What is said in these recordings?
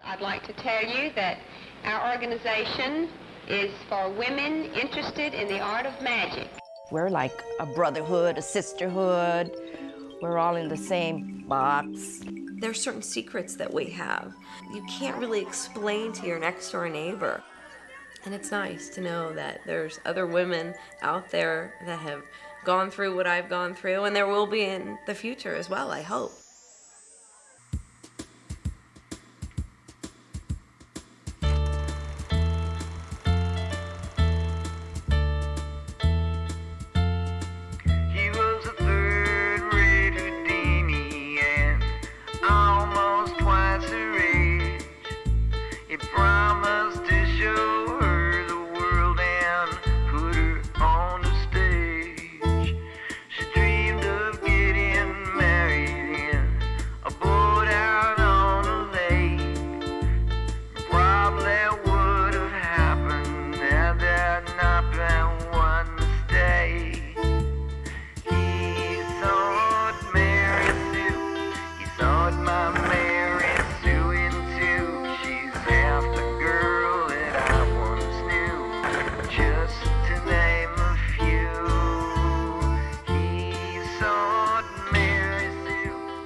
I'd like to tell you that our organization is for women interested in the art of magic. We're like a brotherhood, a sisterhood. We're all in the same box. There's certain secrets that we have. You can't really explain to your next door neighbor. And it's nice to know that there's other women out there that have gone through what I've gone through, and there will be in the future as well, I hope.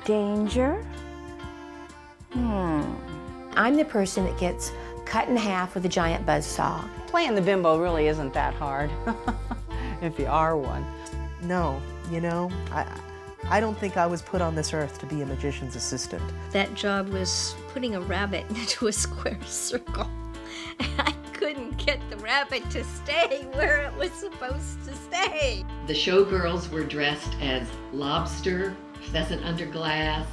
Danger? I'm the person that gets cut in half with a giant buzzsaw. Playing the bimbo really isn't that hard, if you are one. No, you know, I don't think I was put on this earth to be a magician's assistant. That job was putting a rabbit into a square circle. I couldn't get the rabbit to stay where it was supposed to stay. The showgirls were dressed as lobster, pheasant under glass,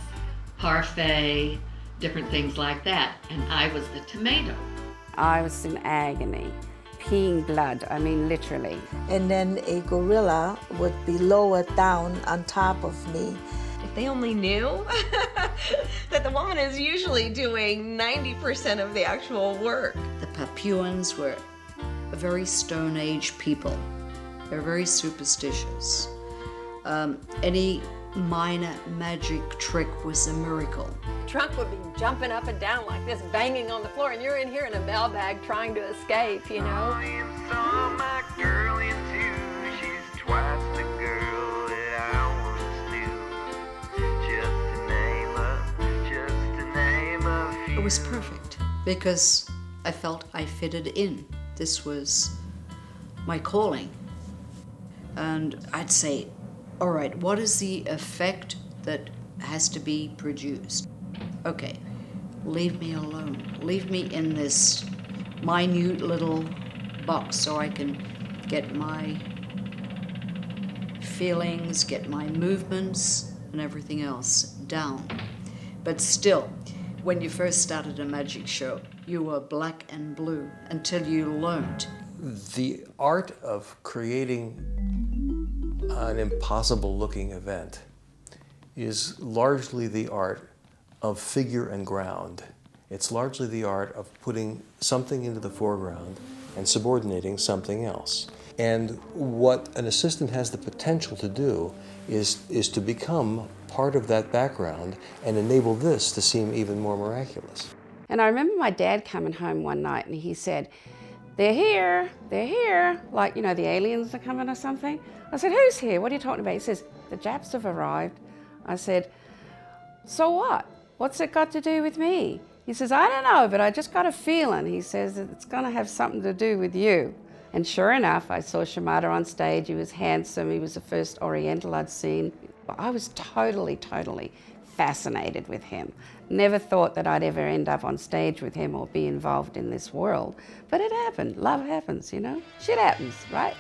parfait, different things like that. And I was the tomato. I was in agony, peeing blood, I mean literally. And then a gorilla would be lowered down on top of me. If they only knew that the woman is usually doing 90% of the actual work. The Papuans were a very Stone Age people. They're very superstitious. Any minor magic trick was a miracle. Trunk would be jumping up and down like this, banging on the floor, and you're in here in a mail bag trying to escape, you know? I am saw my girl in two. She's twice the girl that I once knew. Just to name a few. It was perfect because I felt I fitted in. This was my calling. And I'd say, all right, what is the effect that has to be produced? Okay, leave me alone. Leave me in this minute little box so I can get my feelings, get my movements, and everything else down. But still, when you first started a magic show, you were black and blue until you learned. The art of creating an impossible-looking event is largely the art of figure and ground. It's largely the art of putting something into the foreground and subordinating something else. And what an assistant has the potential to do is to become part of that background and enable this to seem even more miraculous. And I remember my dad coming home one night and he said, they're here, like, you know, the aliens are coming or something. I said, who's here? What are you talking about? He says, the Japs have arrived. I said, so what? What's it got to do with me? He says, I don't know, but I just got a feeling. He says, it's gonna have something to do with you. And sure enough, I saw Shimada on stage. He was handsome. He was the first Oriental I'd seen. I was totally fascinated with him. Never thought that I'd ever end up on stage with him or be involved in this world. But it happened. Love happens, you know? Shit happens, right?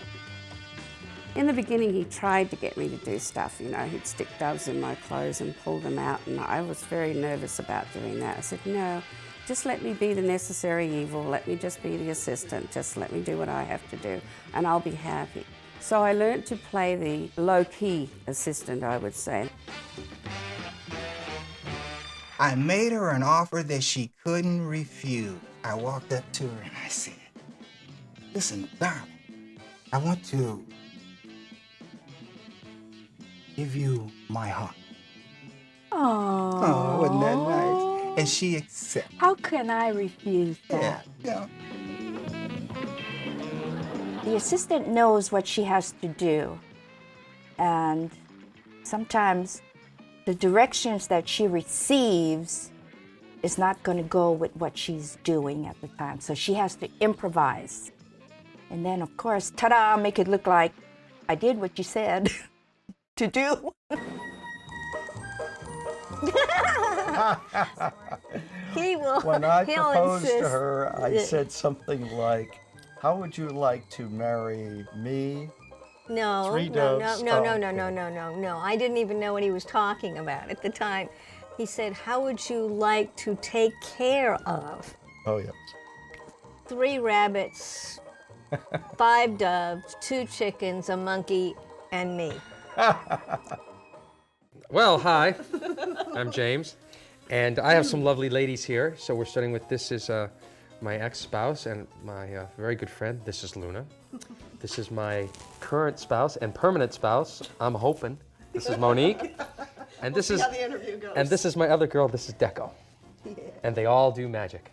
In the beginning, he tried to get me to do stuff, you know. He'd stick doves in my clothes and pull them out, and I was very nervous about doing that. I said, no, just let me be the necessary evil. Let me just be the assistant. Just let me do what I have to do, and I'll be happy. So I learned to play the low-key assistant, I would say. I made her an offer that she couldn't refuse. I walked up to her and I said, listen, darling, I want to give you my heart. Oh, wasn't that nice? and she accepts. How can I refuse that? Yeah. The assistant knows what she has to do, and sometimes the directions that she receives is not going to go with what she's doing at the time, so she has to improvise. And then, of course, ta-da, make it look like I did what you said to do. He will. When I he'll proposed insist. to her, I said something like, "How would you like to marry me?" No, Three no, doves. no, no, Oh, no, no, no, no, no. I didn't even know what he was talking about at the time. He said, "How would you like to take care of?" Oh, yeah. 3 rabbits, 5 doves, 2 chickens, a monkey, and me. Well, hi, I'm James, and I have some lovely ladies here. So we're starting with, this is my ex-spouse and my very good friend. This is Luna. This is my current spouse and permanent spouse, I'm hoping. This is Monique. And this is, how the interview goes. and this is my other girl, this is Deco. Yeah. And they all do magic.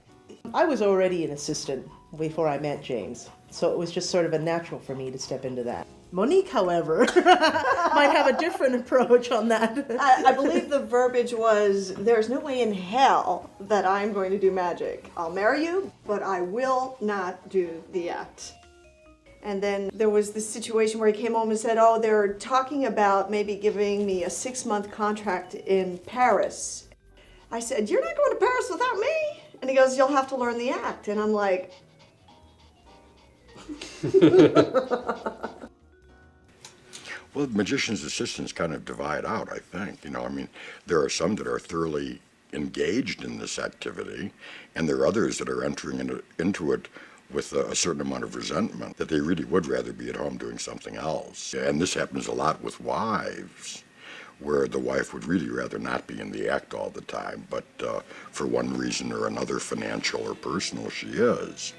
I was already an assistant before I met James, so it was just sort of a natural for me to step into that. Monique, however, might have a different approach on that. I believe the verbiage was, there's no way in hell that I'm going to do magic. I'll marry you, but I will not do the act. And then there was this situation where he came home and said, oh, they're talking about maybe giving me a 6-month contract in Paris. I said, you're not going to Paris without me? And he goes, you'll have to learn the act. And I'm like, well, magician's assistants kind of divide out, I think. You know, I mean, there are some that are thoroughly engaged in this activity, and there are others that are entering into it with a certain amount of resentment, that they really would rather be at home doing something else. And this happens a lot with wives, where the wife would really rather not be in the act all the time, but for one reason or another, financial or personal, she is.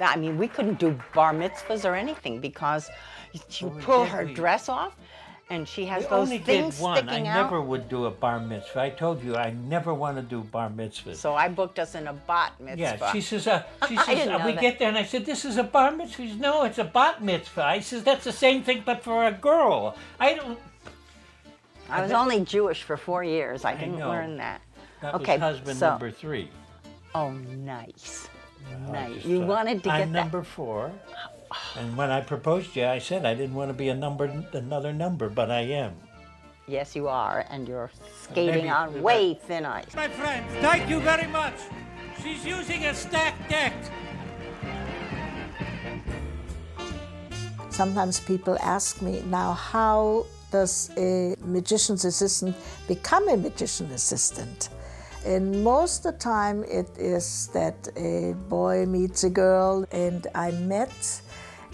I mean, we couldn't do bar mitzvahs or anything because you pull her dress off and she has We those only things did one. sticking I out. never would do a bar mitzvah. I told you I never want to do bar mitzvahs. So I booked us in a bat mitzvah. Yeah, she says, I didn't know we that. get there and I said, this is a bar mitzvah. She says, no, it's a bat mitzvah. I says, that's the same thing but for a girl. I was only Jewish for 4 years. I didn't know. learn that. That okay, was husband so, number 3. Oh, nice. I Nice. just You thought, wanted to I'm get that. number 4. And when I proposed to you, I said I didn't want to be another number, but I am. Yes, you are, and you're skating Maybe- on way thin ice. My friends, thank you very much. She's using a stacked deck. Sometimes people ask me, now how does a magician's assistant become a magician assistant? And most of the time it is that a boy meets a girl, and I met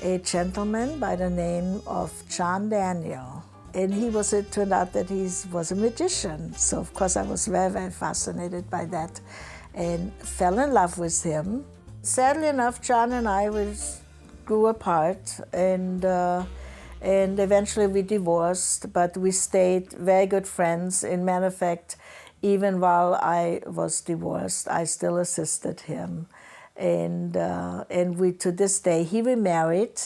a gentleman by the name of John Daniel. And it turned out that he was a magician. So of course I was very, very fascinated by that and fell in love with him. Sadly enough, John and I grew apart, and eventually we divorced, but we stayed very good friends. In matter of fact, even while I was divorced, I still assisted him. And we, to this day, he remarried,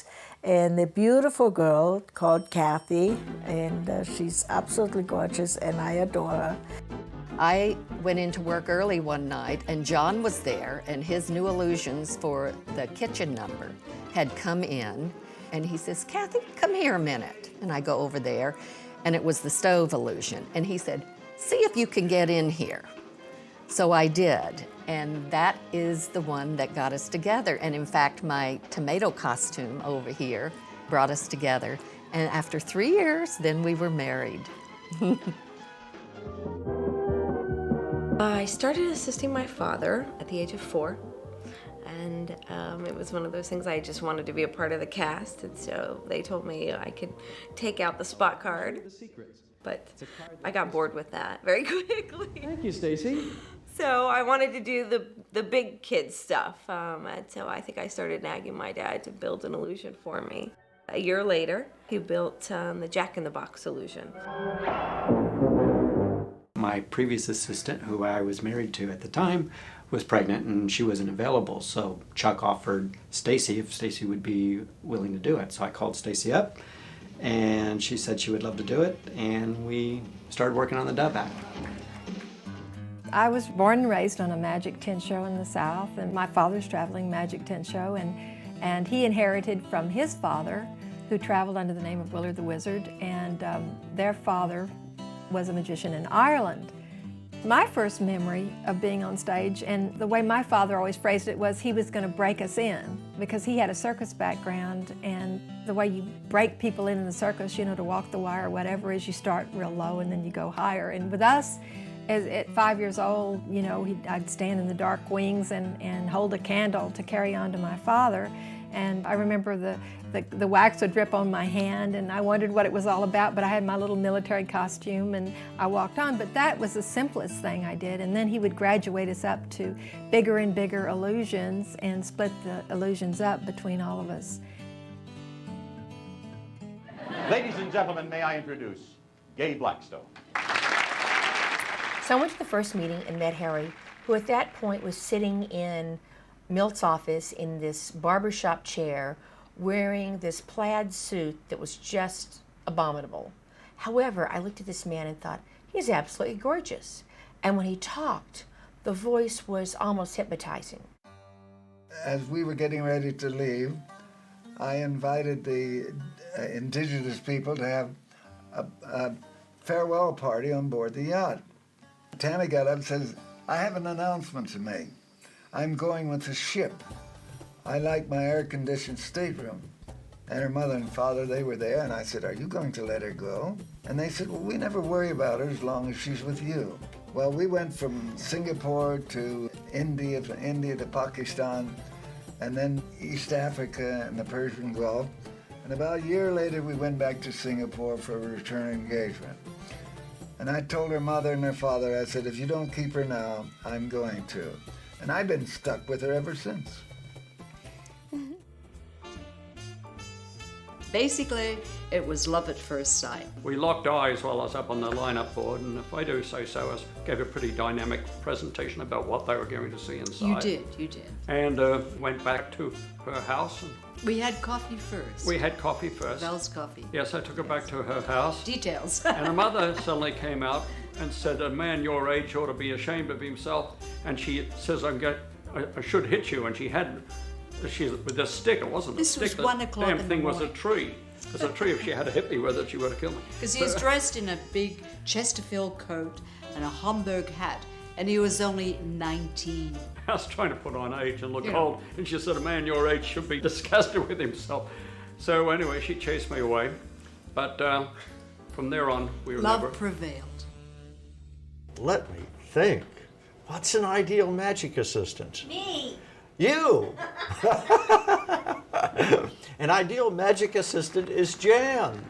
and a beautiful girl called Kathy, and she's absolutely gorgeous, and I adore her. I went into work early one night, and John was there, and his new illusions for the kitchen number had come in, and he says, Kathy, come here a minute. And I go over there, and it was the stove illusion. And he said, see if you can get in here. So I did, and that is the one that got us together. And in fact, my tomato costume over here brought us together. And after 3 years, then we were married. I started assisting my father at the age of 4, and it was one of those things I just wanted to be a part of the cast, and so they told me I could take out the spot card, but I got bored with that very quickly. Thank you, Stacy. So I wanted to do the big kid stuff, and so I think I started nagging my dad to build an illusion for me. A year later, he built the Jack-in-the-Box illusion. My previous assistant, who I was married to at the time, was pregnant and she wasn't available. So Chuck offered Stacy if Stacy would be willing to do it. So I called Stacy up and she said she would love to do it, and we started working on the Dove Act. I was born and raised on a magic tent show in the South, and my father's traveling magic tent show, and he inherited from his father, who traveled under the name of Willard the Wizard, and their father was a magician in Ireland. My first memory of being on stage, and the way my father always phrased it, was he was going to break us in, because he had a circus background, and the way you break people in the circus, you know, to walk the wire or whatever, is you start real low and then you go higher. And with us, at 5 years old, you know, I'd stand in the dark wings and hold a candle to carry on to my father. And I remember the wax would drip on my hand, and I wondered what it was all about, but I had my little military costume and I walked on. But that was the simplest thing I did. And then he would graduate us up to bigger and bigger illusions and split the illusions up between all of us. Ladies and gentlemen, may I introduce Gay Blackstone. So I went to the first meeting and met Harry, who at that point was sitting in Milt's office in this barbershop chair wearing this plaid suit that was just abominable. However, I looked at this man and thought, he's absolutely gorgeous. And when he talked, the voice was almost hypnotizing. As we were getting ready to leave, I invited the indigenous people to have a farewell party on board the yacht. Tammy got up and says, I have an announcement to make. I'm going with the ship. I like my air-conditioned stateroom. And her mother and father, they were there, and I said, are you going to let her go? And they said, well, we never worry about her as long as she's with you. Well, we went from Singapore to India, from India to Pakistan, and then East Africa and the Persian Gulf. And about a year later, we went back to Singapore for a return engagement. And I told her mother and her father, I said, if you don't keep her now, I'm going to. And I've been stuck with her ever since. Basically, it was love at first sight. We locked eyes while I was up on the lineup board, and if I do say so, I gave a pretty dynamic presentation about what they were going to see inside. You did. And went back to her house. And we had coffee first. We had coffee first. Val's coffee. Yes, I took her back to her house. Details. And her mother suddenly came out and said, a man your age ought to be ashamed of himself. And she says, I should hit you. And she had, with this stick, it wasn't this a stick. This was 1 o'clock in the damn thing morning. was a tree. It was a tree. If she had hit me with it, she would have killed me. Because he was dressed in a big Chesterfield coat and a Homburg hat. And he was only 19. I was trying to put on age and look old, and she said, a man your age should be disgusted with himself. So anyway, she chased me away. But from there on, we were Love prevailed. Let me think. What's an ideal magic assistant? Me. You! An ideal magic assistant is Jan.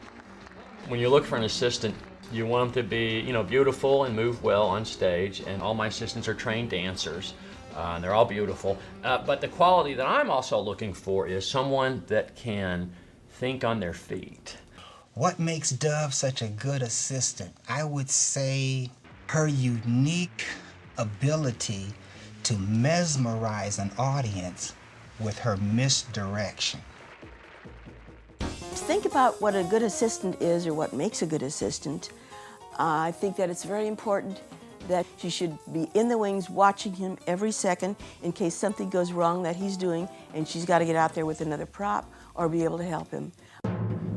When you look for an assistant, you want them to be, beautiful and move well on stage, and all my assistants are trained dancers, and they're all beautiful. But the quality that I'm also looking for is someone that can think on their feet. What makes Dove such a good assistant? I would say her unique ability to mesmerize an audience with her misdirection. Think about what a good assistant is or what makes a good assistant. I think that it's very important that she should be in the wings watching him every second in case something goes wrong that he's doing and she's got to get out there with another prop or be able to help him.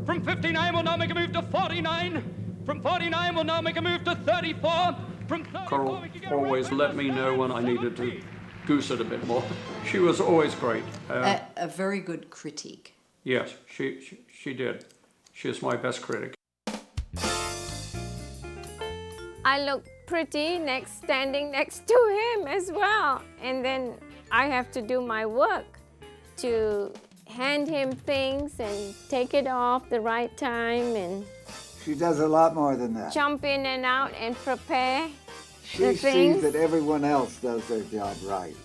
From 59, we'll now make a move to 49. From 49, we'll now make a move to 34. From 34, Coral always let me know when I needed to goose it a bit more. She was always great. A very good critique. Yes, she did. She is my best critic. I look pretty standing next to him as well. And then I have to do my work to hand him things and take it off the right time and she does a lot more than that. Jump in and out and prepare she the things. Sees that everyone else does their job right.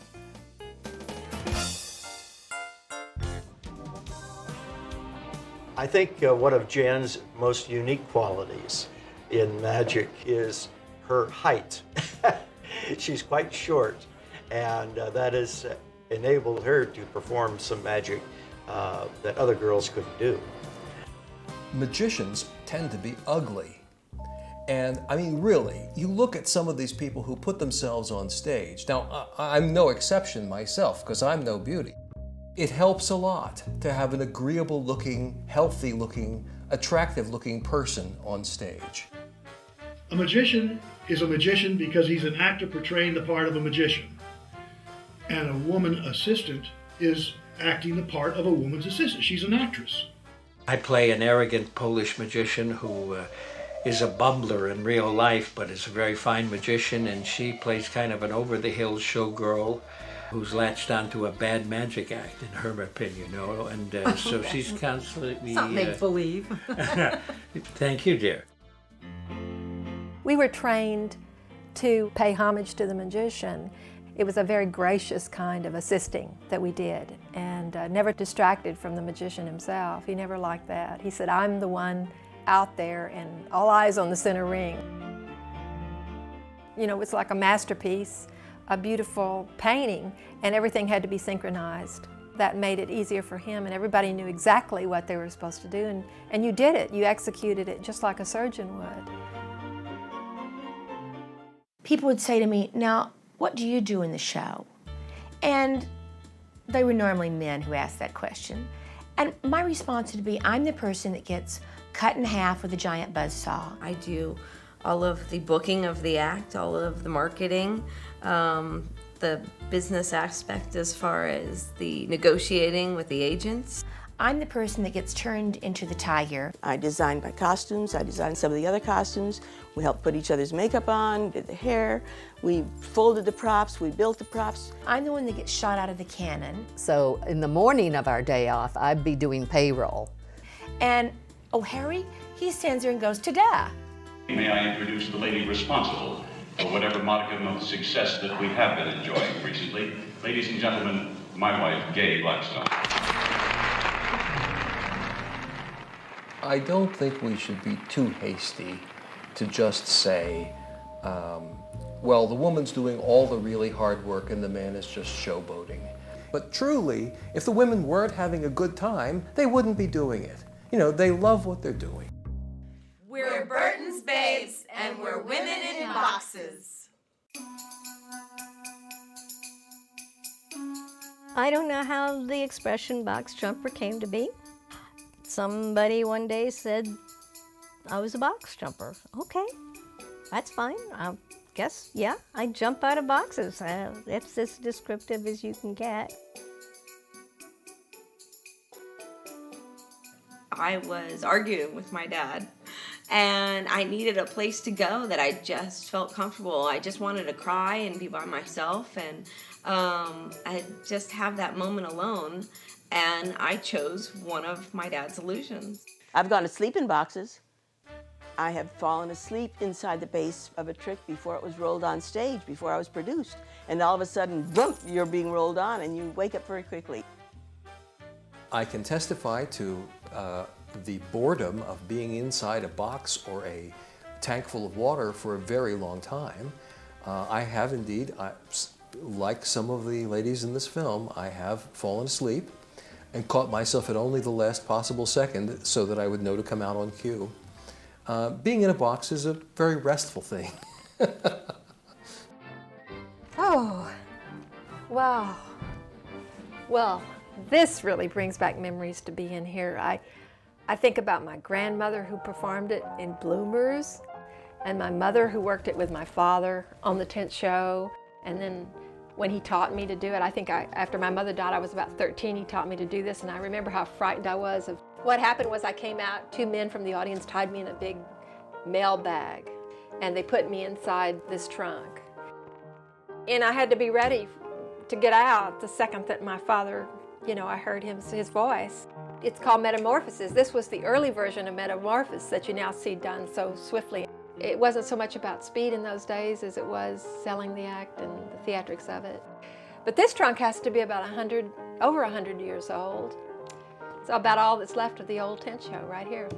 I think one of Jan's most unique qualities in magic is her height. She's quite short, and that has enabled her to perform some magic that other girls couldn't do. Magicians tend to be ugly. And I mean, really, you look at some of these people who put themselves on stage. Now, I'm no exception myself, because I'm no beauty. It helps a lot to have an agreeable looking, healthy looking, attractive looking person on stage. A magician is a magician because he's an actor portraying the part of a magician. And a woman assistant is acting the part of a woman's assistant. She's an actress. I play an arrogant Polish magician who is a bumbler in real life, but is a very fine magician, and she plays kind of an over-the-hill showgirl who's latched onto a bad magic act, in her opinion, you know, and so she's constantly... It's not make-believe. Thank you, dear. We were trained to pay homage to the magician. It was a very gracious kind of assisting that we did, and never distracted from the magician himself. He never liked that. He said, I'm the one out there and all eyes on the center ring. You know, it's like a masterpiece, a beautiful painting, and everything had to be synchronized. That made it easier for him, and everybody knew exactly what they were supposed to do, and you did it. You executed it just like a surgeon would. People would say to me, now, what do you do in the show? And they were normally men who asked that question. And my response would be, I'm the person that gets cut in half with a giant buzzsaw. I do all of the booking of the act, all of the marketing, the business aspect as far as the negotiating with the agents. I'm the person that gets turned into the tiger. I designed my costumes, I designed some of the other costumes. We helped put each other's makeup on, did the hair, we folded the props, we built the props. I'm the one that gets shot out of the cannon. So in the morning of our day off, I'd be doing payroll. And, oh, Harry, he stands there and goes, ta-da! May I introduce the lady responsible for whatever modicum of success that we have been enjoying recently. Ladies and gentlemen, my wife, Gay Blackstone. I don't think we should be too hasty to just say, well, the woman's doing all the really hard work and the man is just showboating. But truly, if the women weren't having a good time, they wouldn't be doing it. You know, they love what they're doing. We're Burton's babes, and we're women in boxes. I don't know how the expression box jumper came to be. Somebody one day said I was a box jumper. Okay, that's fine. I guess, yeah, I jump out of boxes. It's as descriptive as you can get. I was arguing with my dad, and I needed a place to go that I just felt comfortable. I just wanted to cry and be by myself, and I just have that moment alone. And I chose one of my dad's illusions. I've gone to sleep in boxes. I have fallen asleep inside the base of a trick before it was rolled on stage, before I was produced. And all of a sudden, boom, you're being rolled on and you wake up very quickly. I can testify to the boredom of being inside a box or a tank full of water for a very long time. I have indeed, like some of the ladies in this film, I have fallen asleep and caught myself at only the last possible second so that I would know to come out on cue. Being in a box is a very restful thing. Oh, wow. Well, this really brings back memories to be in here. I think about my grandmother who performed it in Bloomers, and my mother who worked it with my father on the tent show, and then when he taught me to do it, I think after my mother died, I was about 13, he taught me to do this, and I remember how frightened I was. What happened was I came out, 2 men from the audience tied me in a big mail bag, and they put me inside this trunk. And I had to be ready to get out the second that my father, I heard his voice. It's called Metamorphosis. This was the early version of Metamorphosis that you now see done so swiftly. It wasn't so much about speed in those days as it was selling the act and the theatrics of it. But this trunk has to be about over 100 years old. It's about all that's left of the old tent show right here.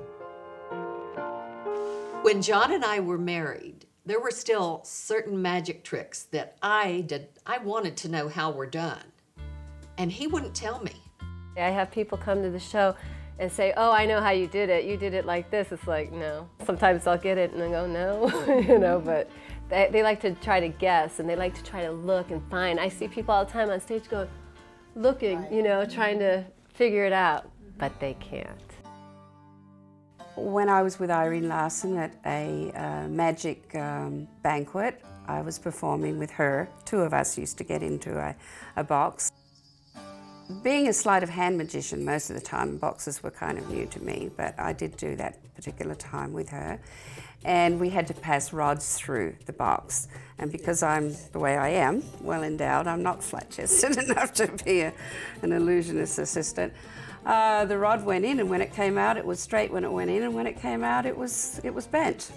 When John and I were married, there were still certain magic tricks that I wanted to know how were done, and he wouldn't tell me. I have people come to the show and say, oh, I know how you did it. You did it like this. It's like, no. Sometimes I'll get it and I go, no, you know, but they like to try to guess and they like to try to look and find. I see people all the time on stage going, looking, you know, trying to figure it out, but they can't. When I was with Irene Larson at a magic banquet, I was performing with her. Two of us used to get into a box. Being a sleight of hand magician, most of the time boxes were kind of new to me, but I did do that particular time with her. And we had to pass rods through the box. And because I'm the way I am, well endowed, I'm not flat-chested enough to be an illusionist assistant. The rod went in, and when it came out, it was straight when it went in, and when it came out, it was bent.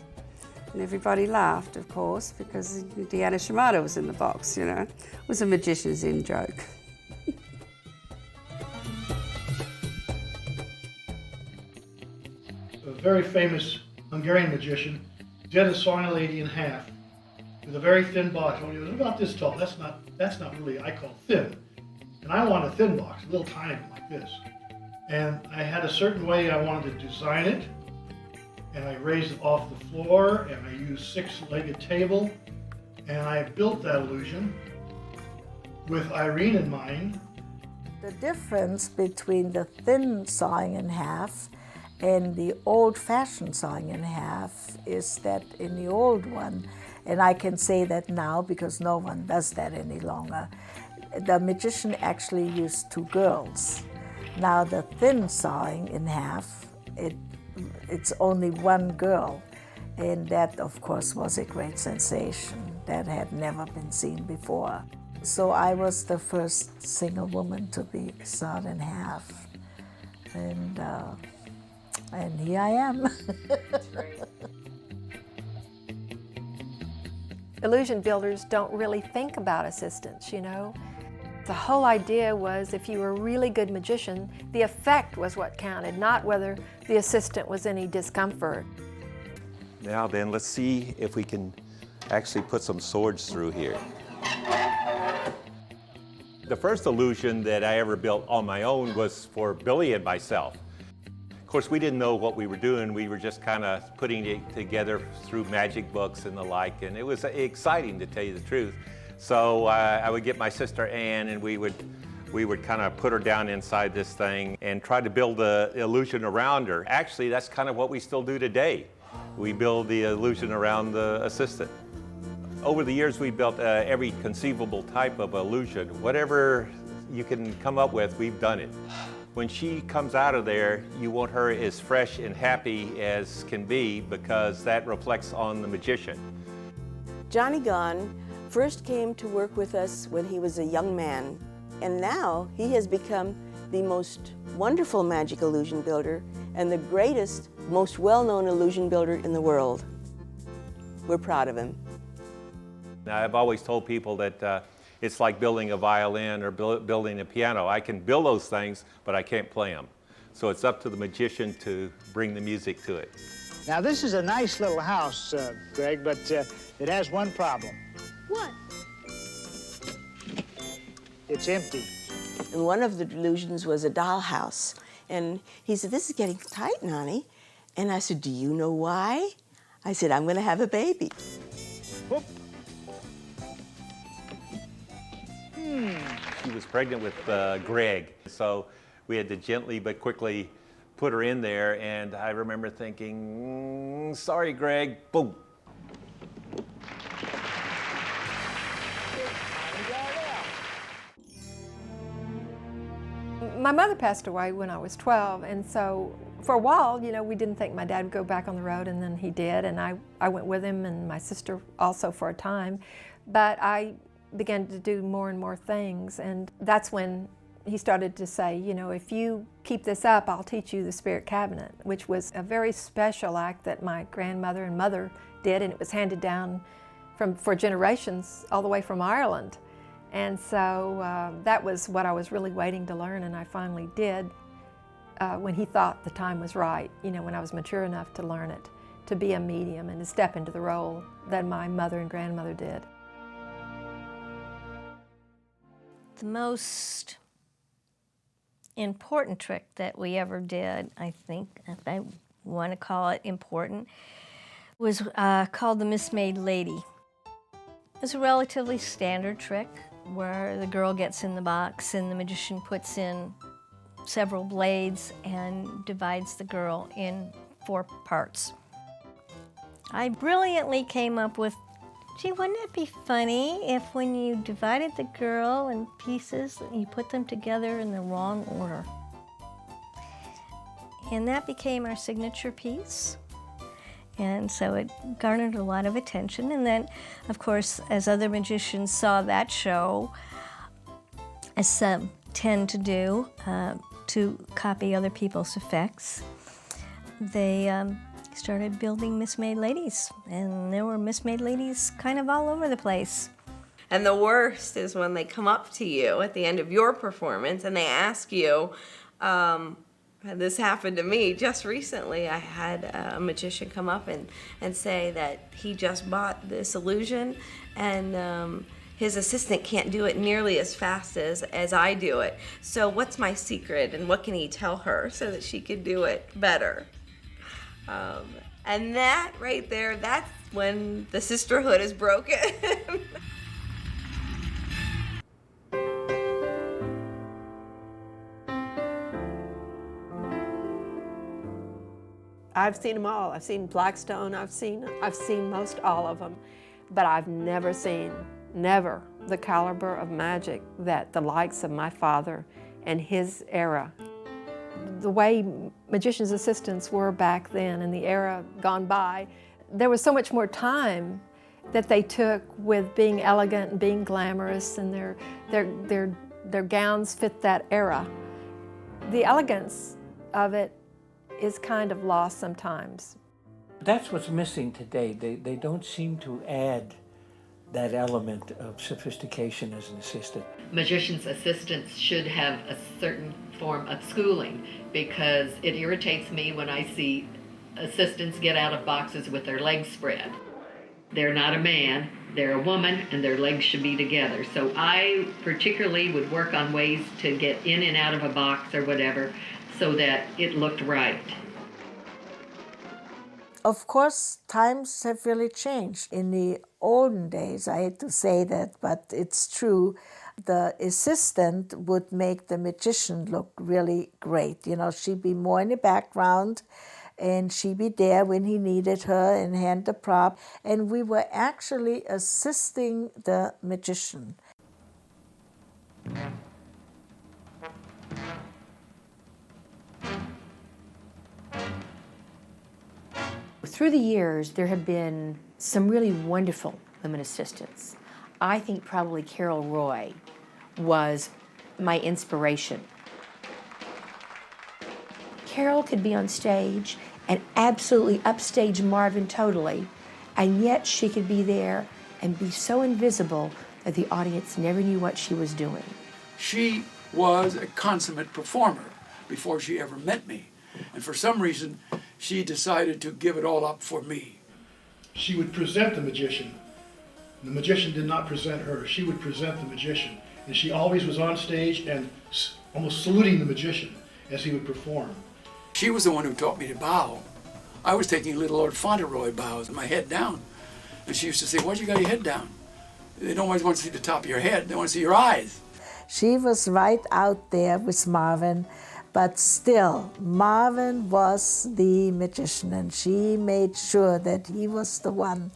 And everybody laughed, of course, because Deanna Shimada was in the box, you know. It was a magician's in-joke. A very famous Hungarian magician did a sawing a lady in half with a very thin box. Only it was about this tall. That's not really, I call thin. And I want a thin box, a little tiny like this. And I had a certain way I wanted to design it. And I raised it off the floor, and I used six-legged table. And I built that illusion with Irene in mind. The difference between the thin sawing in half and the old-fashioned sawing in half is that in the old one, and I can say that now because no one does that any longer, the magician actually used two girls. Now the thin sawing in half, it's only one girl, and that of course was a great sensation. That had never been seen before. So I was the first single woman to be sawed in half, and here I am. Illusion builders don't really think about assistants, you know. The whole idea was if you were a really good magician, the effect was what counted, not whether the assistant was any discomfort. Now then, let's see if we can actually put some swords through here. The first illusion that I ever built on my own was for Billy and myself. Of course, we didn't know what we were doing. We were just kind of putting it together through magic books and the like, and it was exciting, to tell you the truth. So I would get my sister Ann, and we would kind of put her down inside this thing and try to build the illusion around her. Actually, that's kind of what we still do today. We build the illusion around the assistant. Over the years, we built every conceivable type of illusion. Whatever you can come up with, we've done it. When she comes out of there, you want her as fresh and happy as can be, because that reflects on the magician. Johnny Gone first came to work with us when he was a young man, and now he has become the most wonderful magic illusion builder and the greatest, most well-known illusion builder in the world. We're proud of him. Now, I've always told people that it's like building a violin or building a piano. I can build those things, but I can't play them. So it's up to the magician to bring the music to it. Now, this is a nice little house, Greg, but it has one problem. What? It's empty. And one of the illusions was a dollhouse. And he said, "This is getting tight, Nani." And I said, "Do you know why?" I said, "I'm going to have a baby." Whoop. She was pregnant with Greg, so we had to gently but quickly put her in there, and I remember thinking, sorry, Greg, boom. My mother passed away when I was 12, and so for a while, you know, we didn't think my dad would go back on the road, and then he did, and I went with him, and my sister also for a time. But I began to do more and more things, and that's when he started to say, you know, if you keep this up, I'll teach you the spirit cabinet, which was a very special act that my grandmother and mother did, and it was handed down for generations all the way from Ireland. And so that was what I was really waiting to learn, and I finally did. when he thought the time was right, you know, when I was mature enough to learn it, to be a medium and to step into the role that my mother and grandmother did. The most important trick that we ever did, I think, if I want to call it important, was called the Mismade Lady. It's a relatively standard trick where the girl gets in the box and the magician puts in several blades and divides the girl in 4 parts. I brilliantly came up with, gee, wouldn't it be funny if when you divided the girl in pieces, you put them together in the wrong order? And that became our signature piece. And so it garnered a lot of attention. And then, of course, as other magicians saw that show, as some tend to do, to copy other people's effects, they started building Mismade Ladies. And there were Mismade Ladies kind of all over the place. And the worst is when they come up to you at the end of your performance and they ask you, this happened to me just recently. I had a magician come up and say that he just bought this illusion and his assistant can't do it nearly as fast as I do it. So what's my secret and what can he tell her so that she could do it better? And that right there, that's when the sisterhood is broken. I've seen them all. I've seen Blackstone, I've seen most all of them, but I've never seen, never, the caliber of magic that the likes of my father and his era. The way magicians' assistants were back then in the era gone by, there was so much more time that they took with being elegant and being glamorous, and their gowns fit that era. The elegance of it is kind of lost sometimes. That's what's missing today. They don't seem to add that element of sophistication as an assistant. Magicians' assistants should have a certain form of schooling, because it irritates me when I see assistants get out of boxes with their legs spread. They're not a man, they're a woman, and their legs should be together. So I particularly would work on ways to get in and out of a box or whatever so that it looked right. Of course, times have really changed. In the olden days, I hate to say that, but it's true, the assistant would make the magician look really great. You know, she'd be more in the background, and she'd be there when he needed her and hand the prop. And we were actually assisting the magician. Through the years, there have been some really wonderful women assistants. I think probably Carol Roy was my inspiration. Carol could be on stage and absolutely upstage Marvin totally, and yet she could be there and be so invisible that the audience never knew what she was doing. She was a consummate performer before she ever met me, and for some reason, she decided to give it all up for me. She would present the magician. The magician did not present her. She would present the magician. And she always was on stage and almost saluting the magician as he would perform. She was the one who taught me to bow. I was taking little Lord Fauntleroy bows with my head down. And she used to say, why'd you got your head down? They don't always want to see the top of your head, they want to see your eyes. She was right out there with Marvin, but still, Marvin was the magician, and she made sure that he was the one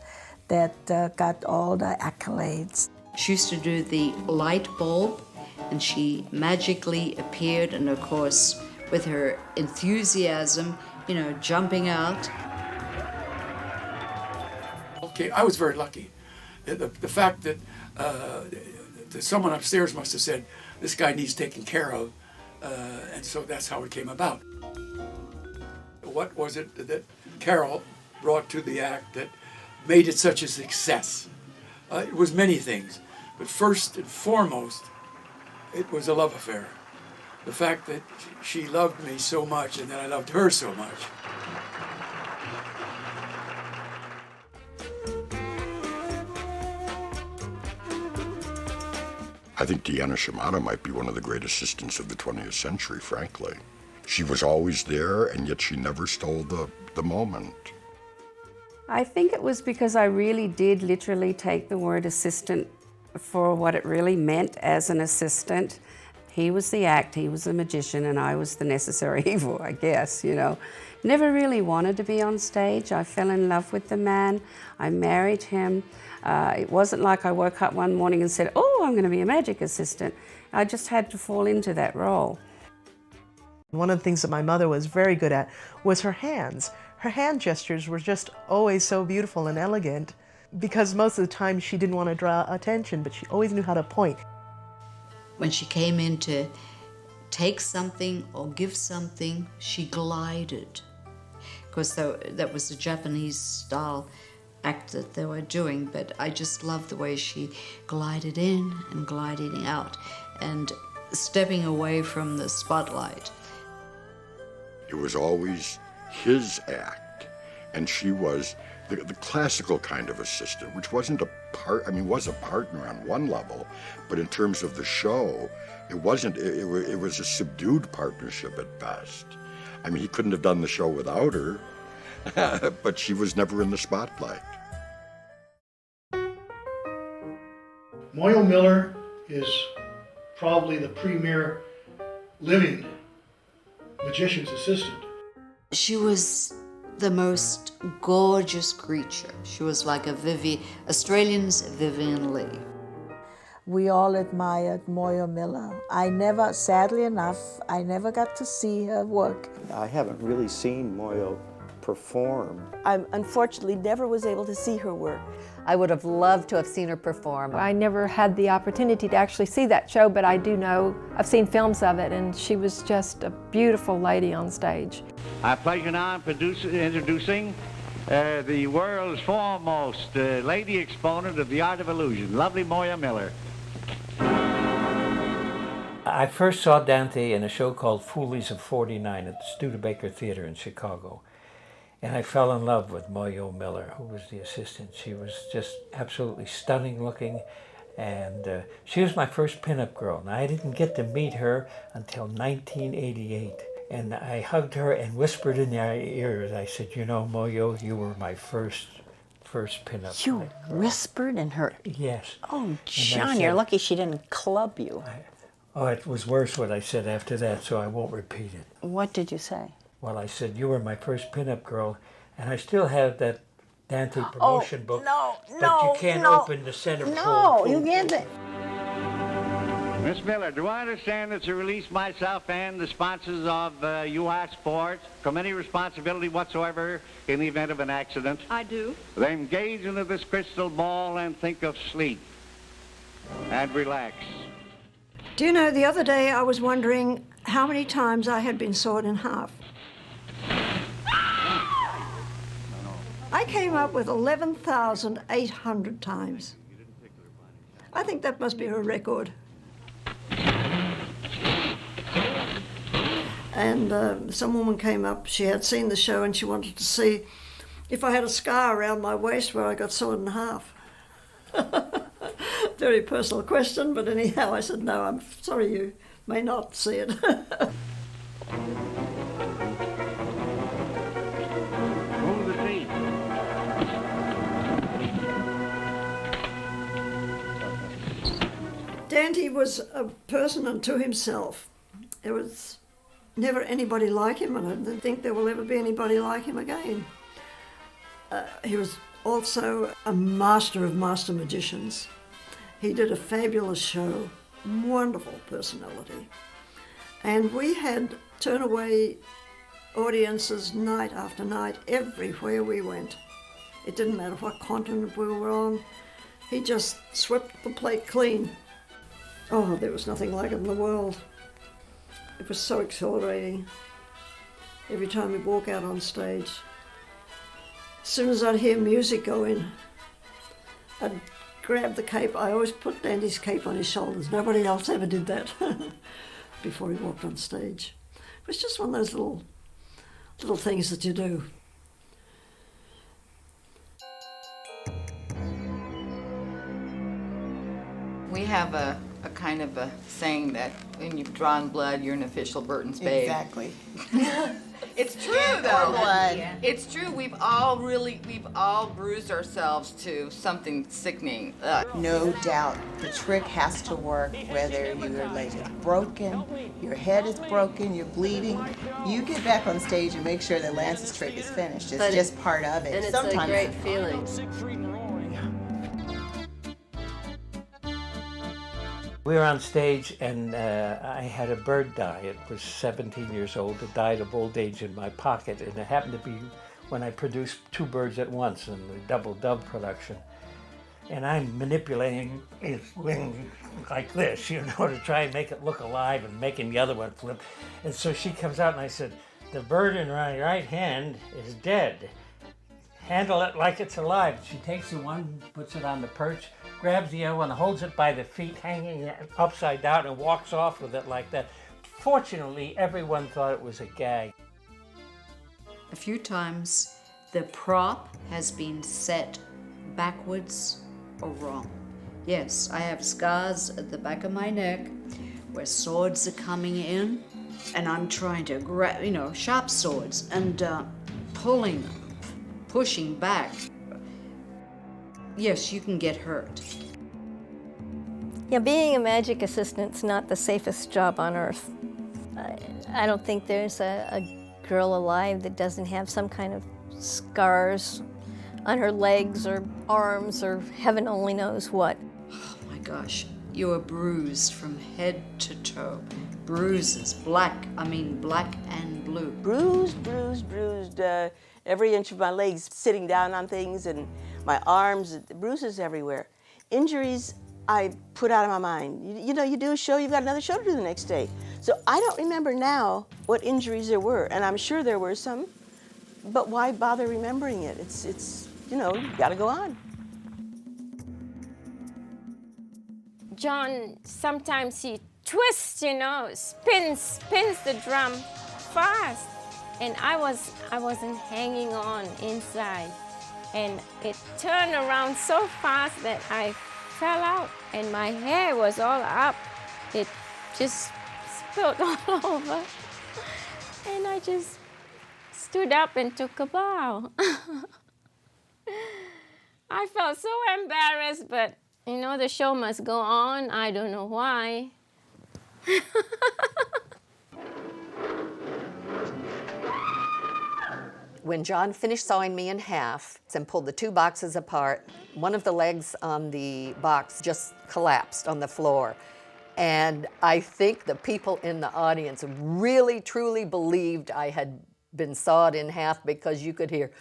that got all the accolades. She used to do the light bulb, and she magically appeared, and of course, with her enthusiasm, you know, jumping out. Okay, I was very lucky. The fact that someone upstairs must have said, this guy needs taken care of, and so that's how it came about. What was it that Carol brought to the act that made it such a success? It was many things, but first and foremost, it was a love affair. the fact that she loved me so much and that I loved her so much. I think Deanna Shimada might be one of the great assistants of the 20th century, frankly. She was always there, and yet she never stole the moment. I think it was because I really did literally take the word assistant for what it really meant as an assistant. He was the act, he was the magician, and I was the necessary evil, I guess, you know. Never really wanted to be on stage. I fell in love with the man. I married him. It wasn't like I woke up one morning and said, oh, I'm going to be a magic assistant. I just had to fall into that role. One of the things that my mother was very good at was her hands. Her hand gestures were just always so beautiful and elegant because most of the time she didn't want to draw attention, but she always knew how to point. When she came in to take something or give something, she glided. Because that was the Japanese style act that they were doing, but I just loved the way she glided in and gliding out and stepping away from the spotlight. It was always his act, and she was the classical kind of assistant, which wasn't a part, I mean, was a partner on one level, but in terms of the show, it wasn't, it was a subdued partnership at best. I mean, he couldn't have done the show without her, but she was never in the spotlight. Moyo Miller is probably the premier living magician's assistant. She was the most gorgeous creature. She was like Australian's Vivian Leigh. We all admired Moyo Miller. Sadly enough, I never got to see her work. I haven't really seen Moyo perform. I unfortunately never was able to see her work. I would have loved to have seen her perform. I never had the opportunity to actually see that show, but I do know, I've seen films of it, and she was just a beautiful lady on stage. Our pleasure now introducing the world's foremost lady exponent of the art of illusion, lovely Moyo Miller. I first saw Dante in a show called Foolies of 49 at the Studebaker Theater in Chicago. And I fell in love with Moyo Miller, who was the assistant. She was just absolutely stunning looking, and she was my first pinup girl. Now, I didn't get to meet her until 1988, and I hugged her and whispered in her ears. I said, you know, Moyo, you were my first pinup. You whispered in her? Yes. Oh, John, you're lucky she didn't club you. Oh, it was worse what I said after that, so I won't repeat it. What did you say? Well, I said, you were my first pinup girl, and I still have that Dante promotion book. But you can't open the center fold. No, you can't. Miss Miller, do I understand that you release myself and the sponsors of UI Sports from any responsibility whatsoever in the event of an accident? I do. Then gaze into this crystal ball and think of sleep. And relax. Do you know, the other day I was wondering how many times I had been sawed in half. I came up with 11,800 times. I think that must be her record. And some woman came up, she had seen the show and she wanted to see if I had a scar around my waist where I got sawed in half. Very personal question, but anyhow, I said, no, I'm sorry, you may not see it. Dante was a person unto himself. There was never anybody like him, and I don't think there will ever be anybody like him again. He was also a master of master magicians. He did a fabulous show, wonderful personality. And we had turn-away audiences night after night, everywhere we went. It didn't matter what continent we were on. He just swept the plate clean. Oh, there was nothing like it in the world. It was so exhilarating. Every time we'd walk out on stage, as soon as I'd hear music go in, I'd grab the cape. I always put Dante's cape on his shoulders. Nobody else ever did that. before he walked on stage. It was just one of those little things that you do. We have a kind of a saying that when you've drawn blood, you're an official Burton's babe. Exactly. It's true though. It's true. We've all bruised ourselves to something sickening. No doubt, the trick has to work whether your leg is broken, your head is broken, you're bleeding. You get back on stage and make sure that Lance's trick is finished. It's just part of it. And it's a great feeling. We were on stage and I had a bird die. It was 17 years old. It died of old age in my pocket, and it happened to be when I produced 2 birds at once in the double dove production. And I'm manipulating its wing like this, you know, to try and make it look alive and making the other one flip. And so she comes out and I said, "The bird in my right hand is dead. Handle it like it's alive." She takes the one, puts it on the perch, grabs the other one, holds it by the feet, hanging it upside down, and walks off with it like that. Fortunately, everyone thought it was a gag. A few times, the prop has been set backwards or wrong. Yes, I have scars at the back of my neck where swords are coming in, and I'm trying to grab, sharp swords, and pulling them. Pushing back. Yes, you can get hurt. Yeah, being a magic assistant's not the safest job on earth. I don't think there's a girl alive that doesn't have some kind of scars on her legs or arms or heaven only knows what. Oh my gosh, you are bruised from head to toe. Bruises, black and blue. Bruised, every inch of my legs, sitting down on things, and my arms, bruises everywhere. Injuries, I put out of my mind. You do a show, you've got another show to do the next day. So I don't remember now what injuries there were, and I'm sure there were some, but why bother remembering it? It's you gotta go on. John, sometimes he twists, spins the drum fast. And I wasn't hanging on inside. And it turned around so fast that I fell out and my hair was all up. It just spilled all over. And I just stood up and took a bow. I felt so embarrassed, but the show must go on. I don't know why. When John finished sawing me in half and pulled the 2 boxes apart, one of the legs on the box just collapsed on the floor. And I think the people in the audience really, truly believed I had been sawed in half because you could hear,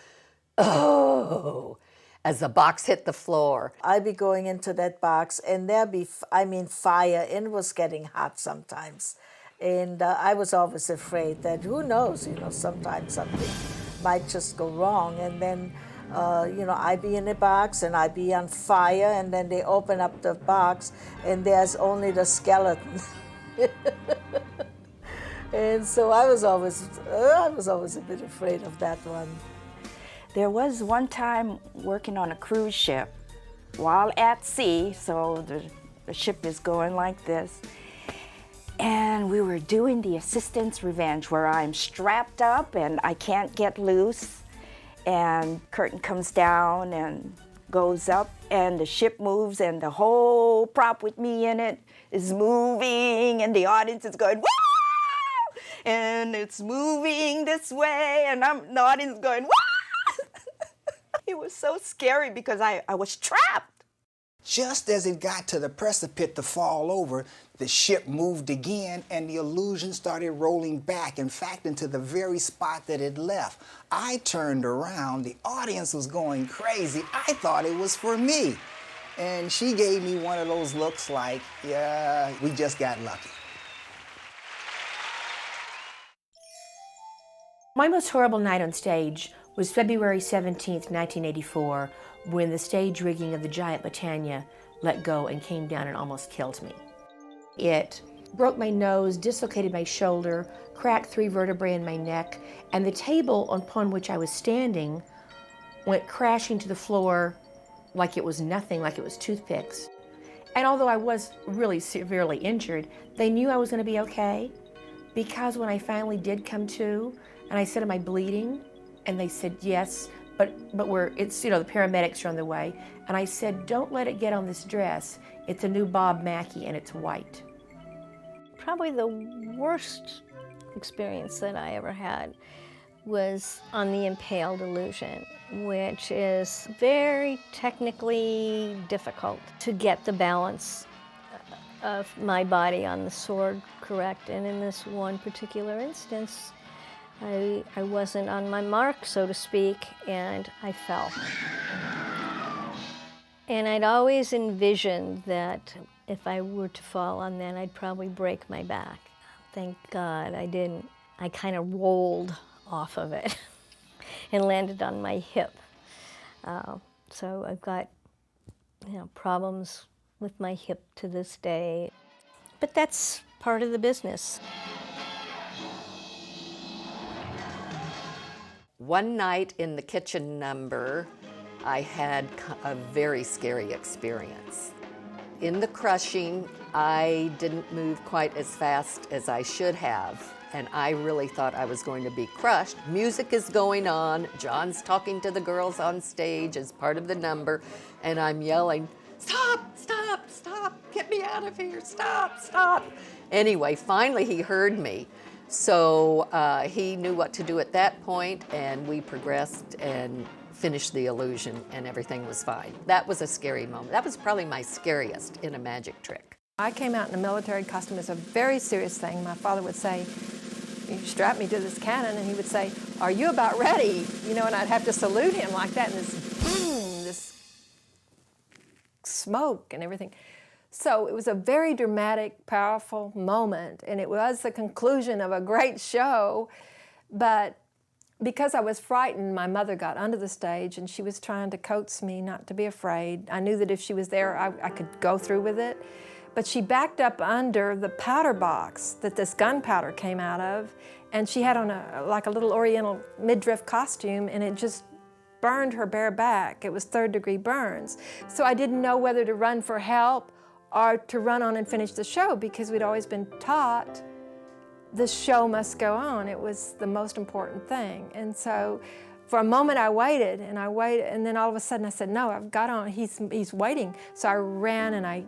"Oh," as the box hit the floor. I'd be going into that box and there'd be, fire, and it was getting hot sometimes. And I was always afraid that, who knows, sometimes something might just go wrong. And then, I'd be in the box and I'd be on fire, and then they open up the box and there's only the skeleton. And so I was always a bit afraid of that one. There was one time working on a cruise ship while at sea, so the ship is going like this. And we were doing the assistant's revenge, where I'm strapped up and I can't get loose. And curtain comes down and goes up, and the ship moves, and the whole prop with me in it is moving, and the audience is going, "Woo!" And it's moving this way, and the audience is going, "Woo!" It was so scary because I was trapped. Just as it got to the precipice to fall over, the ship moved again and the illusion started rolling back, in fact, into the very spot that it left. I turned around, the audience was going crazy. I thought it was for me. And she gave me one of those looks like, yeah, we just got lucky. My most horrible night on stage was February 17th, 1984, when the stage rigging of the giant Britannia let go and came down and almost killed me. It broke my nose, dislocated my shoulder, cracked 3 vertebrae in my neck, and the table upon which I was standing went crashing to the floor like it was nothing, like it was toothpicks. And although I was really severely injured, they knew I was going to be okay, because when I finally did come to, and I said, "Am I bleeding?" And they said, "Yes, but it's, the paramedics are on the way." And I said, "Don't let it get on this dress. It's a new Bob Mackie and it's white." Probably the worst experience that I ever had was on the impaled illusion, which is very technically difficult to get the balance of my body on the sword correct. And in this one particular instance, I wasn't on my mark, so to speak, and I fell. And I'd always envisioned that if I were to fall on that, I'd probably break my back. Thank God I didn't. I kind of rolled off of it and landed on my hip. So I've got, problems with my hip to this day. But that's part of the business. One night in the kitchen number, I had a very scary experience. In the crushing, I didn't move quite as fast as I should have, and I really thought I was going to be crushed. Music is going on, John's talking to the girls on stage as part of the number, and I'm yelling, "Stop, stop, stop, get me out of here, stop, stop." Anyway, finally he heard me. So he knew what to do at that point, and we progressed and finished the illusion, and everything was fine. That was a scary moment. That was probably my scariest in a magic trick. I came out in a military costume. It's a very serious thing. My father would say, "You strap me to this cannon," and he would say, "Are you about ready?" And I'd have to salute him like that, and this boom, this smoke and everything. So it was a very dramatic, powerful moment, and it was the conclusion of a great show. But because I was frightened, my mother got under the stage, and she was trying to coax me not to be afraid. I knew that if she was there, I could go through with it. But she backed up under the powder box that this gunpowder came out of, and she had on like a little Oriental midriff costume, and it just burned her bare back. It was 3rd-degree burns. So I didn't know whether to run for help or to run on and finish the show, because we'd always been taught the show must go on. It was the most important thing. And so for a moment I waited, and then all of a sudden I said, "No, I've got on, he's waiting." So I ran and I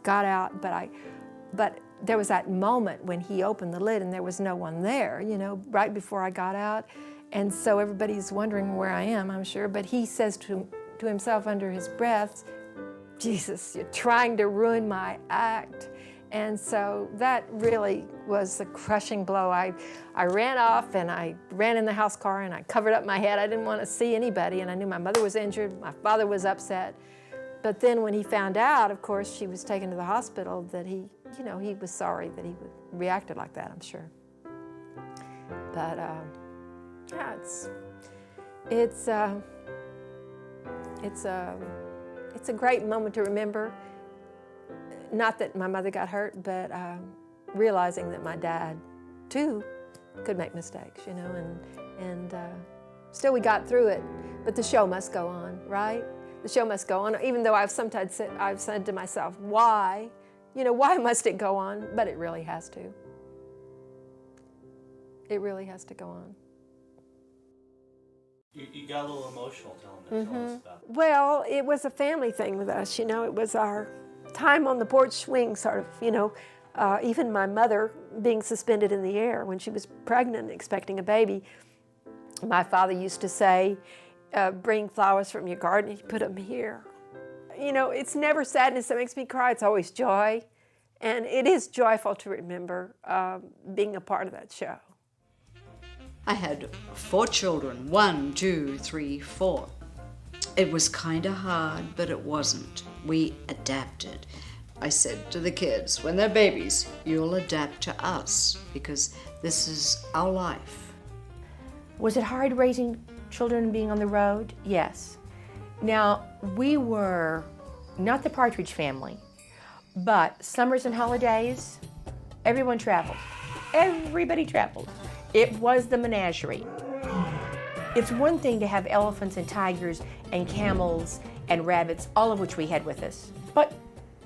got out, but there was that moment when he opened the lid and there was no one there, right before I got out. And so everybody's wondering where I am, I'm sure, but he says to himself under his breath, "Jesus, you're trying to ruin my act." And so that really was a crushing blow. I ran off, and I ran in the house car, and I covered up my head. I didn't want to see anybody, and I knew my mother was injured, my father was upset. But then when he found out, of course, she was taken to the hospital, that he was sorry that he reacted like that, I'm sure. But yeah, it's a great moment to remember. Not that my mother got hurt, but realizing that my dad, too, could make mistakes, and still we got through it. But the show must go on, right? The show must go on, even though I've said to myself, why? Why must it go on? But it really has to. It really has to go on. You got a little emotional telling us about it. Well, it was a family thing with us, It was our time on the porch swing, sort of, even my mother being suspended in the air when she was pregnant and expecting a baby. My father used to say, "Bring flowers from your garden, you put them here." It's never sadness that makes me cry, it's always joy. And it is joyful to remember being a part of that show. I had 4 children, 1, 2, 3, 4. It was kind of hard, but it wasn't. We adapted. I said to the kids, when they're babies, you'll adapt to us, because this is our life. Was it hard raising children and being on the road? Yes. Now, we were not the Partridge Family, but summers and holidays, Everyone traveled. Everybody traveled. It was the menagerie. It's one thing to have elephants and tigers and camels and rabbits, all of which we had with us, but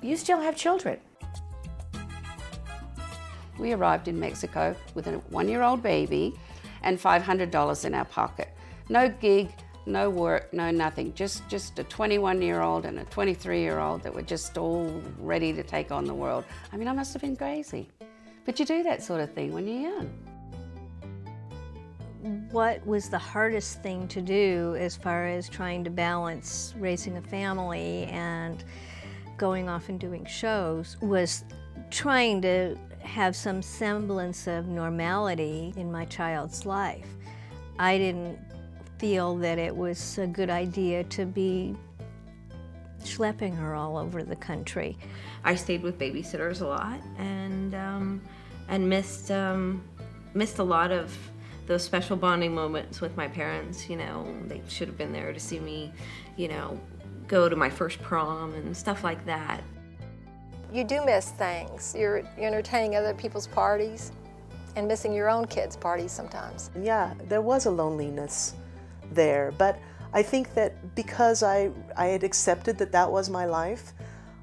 you still have children. We arrived in Mexico with a 1-year-old baby and $500 in our pocket. No gig, no work, no nothing. Just a 21-year-old and a 23-year-old that were just all ready to take on the world. I mean, I must have been crazy. But you do that sort of thing when you're young. What was the hardest thing to do as far as trying to balance raising a family and going off and doing shows was trying to have some semblance of normality in my child's life. I didn't feel that it was a good idea to be schlepping her all over the country. I stayed with babysitters a lot and missed a lot of those special bonding moments with my parents. You know, they should have been there to see me, you know, go to my first prom and stuff like that. You do miss things. You're entertaining other people's parties and missing your own kids' parties sometimes. Yeah, there was a loneliness there, but I think that because I had accepted that that was my life,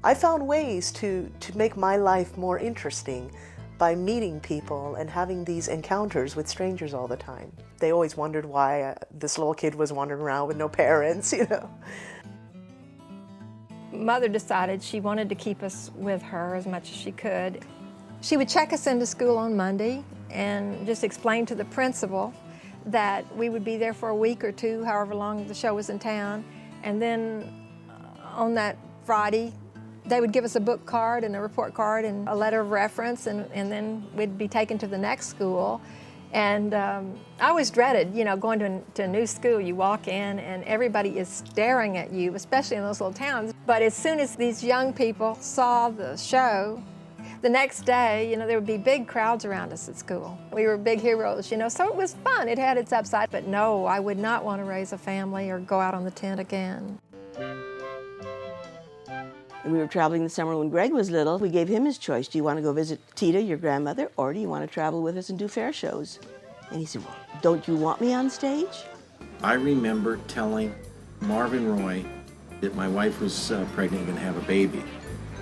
I found ways to make my life more interesting by meeting people and having these encounters with strangers all the time. They always wondered why this little kid was wandering around with no parents, you know. Mother decided she wanted to keep us with her as much as she could. She would check us into school on Monday and just explain to the principal that we would be there for a week or two, however long the show was in town. And then on that Friday, they would give us a book card and a report card and a letter of reference, and then we'd be taken to the next school. And I always dreaded, you know, going to a new school. You walk in and everybody is staring at you, especially in those little towns. But as soon as these young people saw the show, the next day, you know, there would be big crowds around us at school. We were big heroes, you know, so it was fun. It had its upside. But no, I would not want to raise a family or go out on the tent again. We were traveling the summer when Greg was little. We gave him his choice. Do you want to go visit Tita, your grandmother, or do you want to travel with us and do fair shows? And he said, well, don't you want me on stage? I remember telling Marvin Roy that my wife was pregnant and have a baby.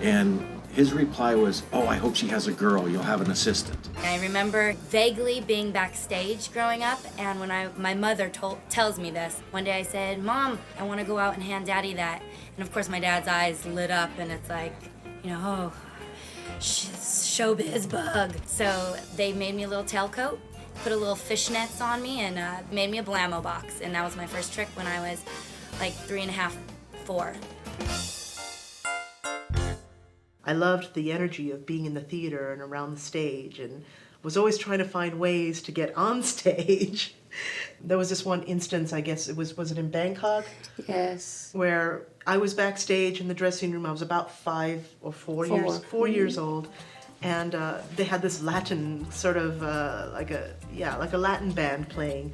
And his reply was, oh, I hope she has a girl. You'll have an assistant. I remember vaguely being backstage growing up, and when my mother tells me this, one day I said, Mom, I want to go out and hand Daddy that. And of course my dad's eyes lit up, and it's like, you know, oh, showbiz bug. So they made me a little tailcoat, put a little fishnets on me, and made me a Blammo box. And that was my first trick when I was like 3.5, 4. I loved the energy of being in the theater and around the stage, and was always trying to find ways to get on stage. There was this one instance, I guess was it in Bangkok? Yes. Where I was backstage in the dressing room. I was about 4 years old, and they had this Latin sort of like a Latin band playing,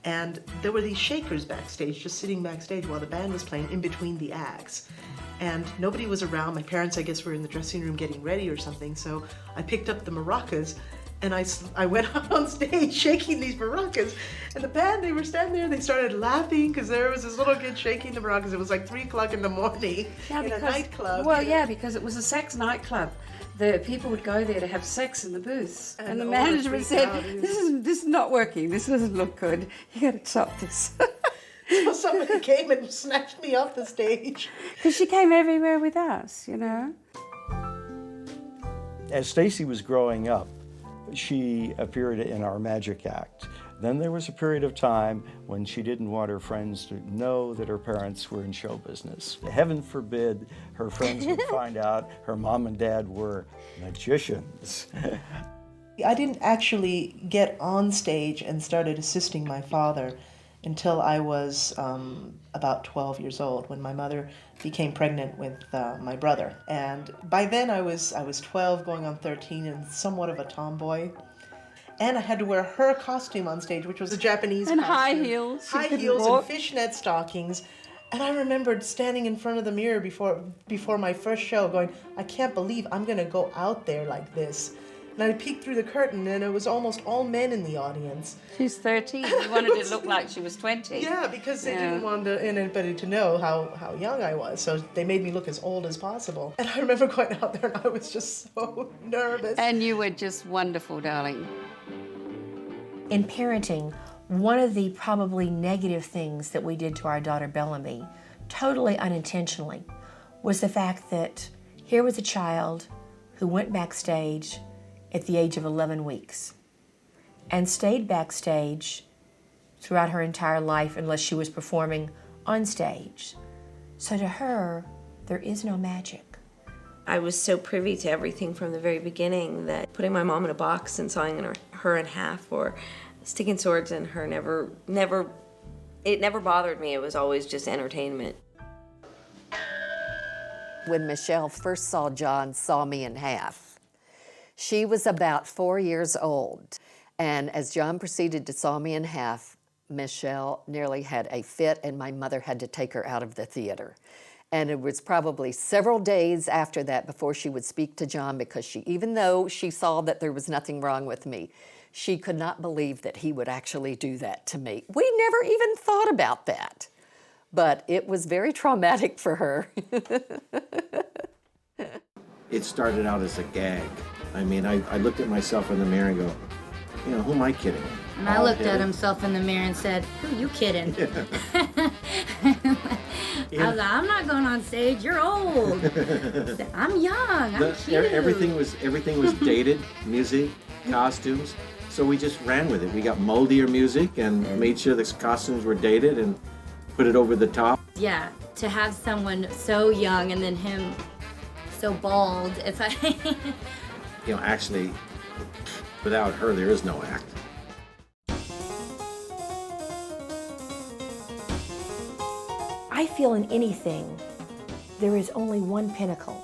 and there were these shakers backstage, just sitting backstage while the band was playing in between the acts. And nobody was around. My parents, I guess, were in the dressing room getting ready or something, so I picked up the maracas, and I went out on stage shaking these maracas. And the band, they were standing there, they started laughing because there was this little kid shaking the maracas. It was like 3 o'clock in the morning in a nightclub. Well, yeah, because it was a sex nightclub. The people would go there to have sex in the booths. And the management said, this is not working. This doesn't look good. You got to stop this. So somebody came and snatched me off the stage. Because she came everywhere with us, you know. As Stacy was growing up, she appeared in our magic act. Then there was a period of time when she didn't want her friends to know that her parents were in show business. Heaven forbid her friends would find out her mom and dad were magicians. I didn't actually get on stage and started assisting my father until I was about 12 years old, when my mother became pregnant with my brother. And by then I was 12 going on 13 and somewhat of a tomboy. And I had to wear her costume on stage, which was a Japanese and costume. high heels. High heels and fishnet stockings. And I remembered standing in front of the mirror before my first show going, I can't believe I'm going to go out there like this. And I peeked through the curtain, and it was almost all men in the audience. She's 13. You wanted to look like she was 20. Yeah, because they didn't want anybody to know how young I was, so they made me look as old as possible. And I remember going out there, and I was just so nervous. And you were just wonderful, darling. In parenting, one of the probably negative things that we did to our daughter Bellamy, totally unintentionally, was the fact that here was a child who went backstage at the age of 11 weeks and stayed backstage throughout her entire life unless she was performing on stage. So to her, there is no magic. I was so privy to everything from the very beginning that putting my mom in a box and sawing her in half or sticking swords in her it never bothered me. It was always just entertainment. When Michelle first saw John saw me in half, she was about 4 years old. And as John proceeded to saw me in half, Michelle nearly had a fit and my mother had to take her out of the theater. And it was probably several days after that before she would speak to John, because even though she saw that there was nothing wrong with me, she could not believe that he would actually do that to me. We never even thought about that. But it was very traumatic for her. It started out as a gag. I mean, I looked at myself in the mirror and go, you know, who am I kidding? And I looked at himself in the mirror and said, who you kidding? I was like, I'm not going on stage, you're old. I'm young, I'm cute. Everything was dated, music, costumes. So we just ran with it. We got moldier music and made sure the costumes were dated and put it over the top. Yeah, to have someone so young and then him so bald, it's like... You know, actually, without her, there is no act. I feel in anything, there is only one pinnacle,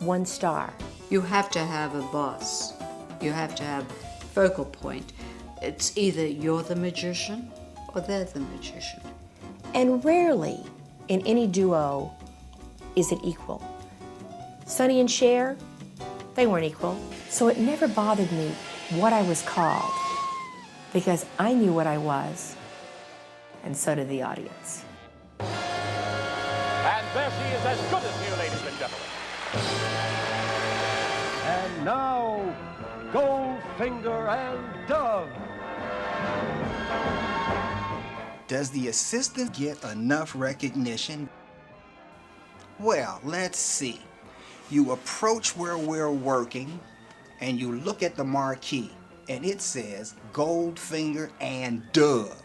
one star. You have to have a boss. You have to have focal point. It's either you're the magician or they're the magician. And rarely in any duo is it equal. Sonny and Cher, they weren't equal. So it never bothered me what I was called, because I knew what I was, and so did the audience. And there she is, as good as new, ladies and gentlemen. And now, Goldfinger and Dove. Does the assistant get enough recognition? Well, let's see. You approach where we're working and you look at the marquee and it says Goldfinger and Dove.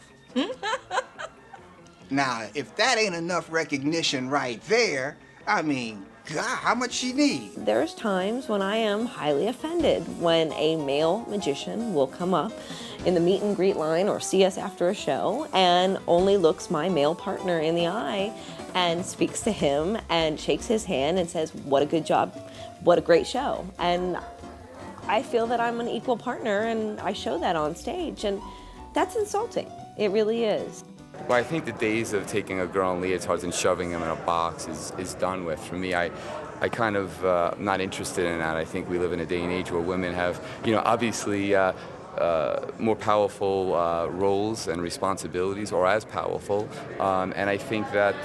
Now, if that ain't enough recognition right there, I mean, God, how much she need? There's times when I am highly offended when a male magician will come up in the meet and greet line or see us after a show and only looks my male partner in the eye and speaks to him and shakes his hand and says, what a good job, what a great show. And I feel that I'm an equal partner and I show that on stage, and that's insulting. It really is. Well, I think the days of taking a girl in leotards and shoving them in a box is done with. For me, I kind of not interested in that. I think we live in a day and age where women have, obviously more powerful roles and responsibilities, or as powerful. And I think that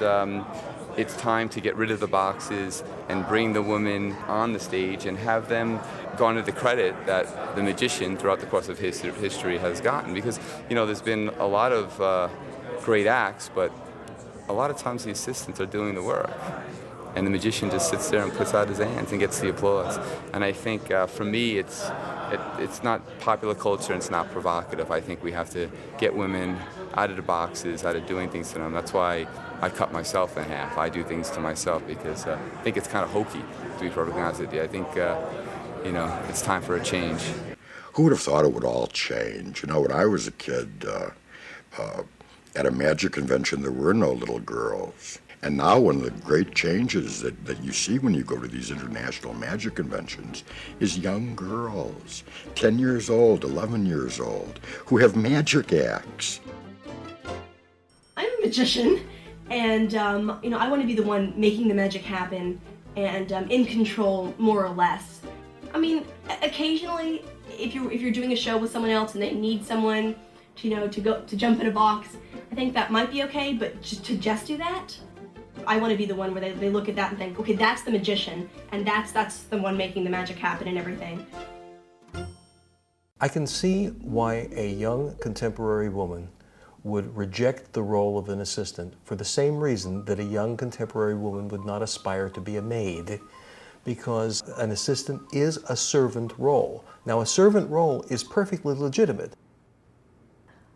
it's time to get rid of the boxes and bring the women on the stage and have them garner the credit that the magician throughout the course of history has gotten. Because, there's been a lot of great acts, but a lot of times the assistants are doing the work. And the magician just sits there and puts out his hands and gets the applause. And I think for me, it's not popular culture and it's not provocative. I think we have to get women out of the boxes, out of doing things to them. That's why I cut myself in half. I do things to myself because I think it's kind of hokey, to be perfectly honest with you. I think, it's time for a change. Who would have thought it would all change? When I was a kid, at a magic convention, there were no little girls. And now one of the great changes that you see when you go to these international magic conventions is young girls, 10 years old, 11 years old, who have magic acts. I'm a magician, and I want to be the one making the magic happen and in control, more or less. I mean, occasionally, if you're doing a show with someone else and they need someone, to jump in a box, I think that might be okay. But to just do that, I want to be the one where they look at that and think, okay, that's the magician, and that's the one making the magic happen and everything. I can see why a young contemporary woman would reject the role of an assistant for the same reason that a young contemporary woman would not aspire to be a maid, because an assistant is a servant role. Now, a servant role is perfectly legitimate.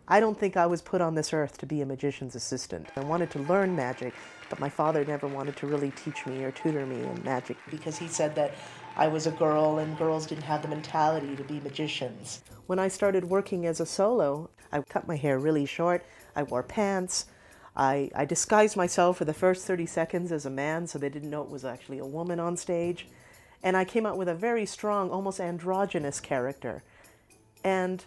I don't think I was put on this earth to be a magician's assistant. I wanted to learn magic, but my father never wanted to really teach me or tutor me in magic because he said that I was a girl and girls didn't have the mentality to be magicians. When I started working as a solo, I cut my hair really short, I wore pants, I disguised myself for the first 30 seconds as a man so they didn't know it was actually a woman on stage, and I came out with a very strong, almost androgynous character. And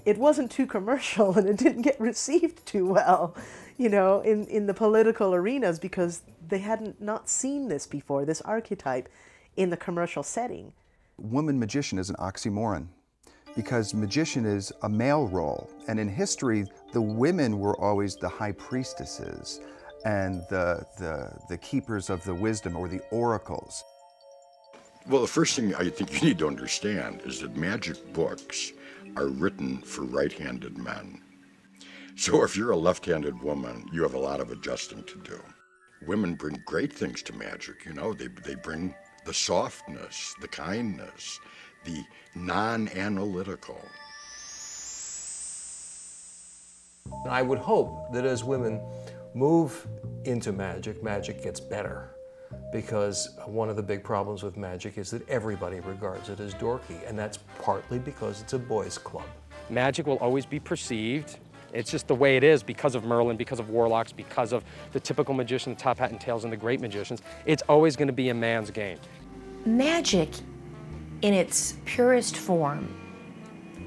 it wasn't too commercial and it didn't get received too well, in the political arenas because they hadn't not seen this before, this archetype in the commercial setting. Woman magician is an oxymoron because magician is a male role. And in history, the women were always the high priestesses and the keepers of the wisdom or the oracles. Well, the first thing I think you need to understand is that magic books are written for right-handed men. So if you're a left-handed woman, you have a lot of adjusting to do. Women bring great things to magic, they bring the softness, the kindness, the non-analytical. I would hope that as women move into magic, magic gets better. Because one of the big problems with magic is that everybody regards it as dorky, and that's partly because it's a boys' club. Magic will always be perceived. It's just the way it is because of Merlin, because of warlocks, because of the typical magician, the top hat and tails, and the great magicians. It's always going to be a man's game. Magic, in its purest form,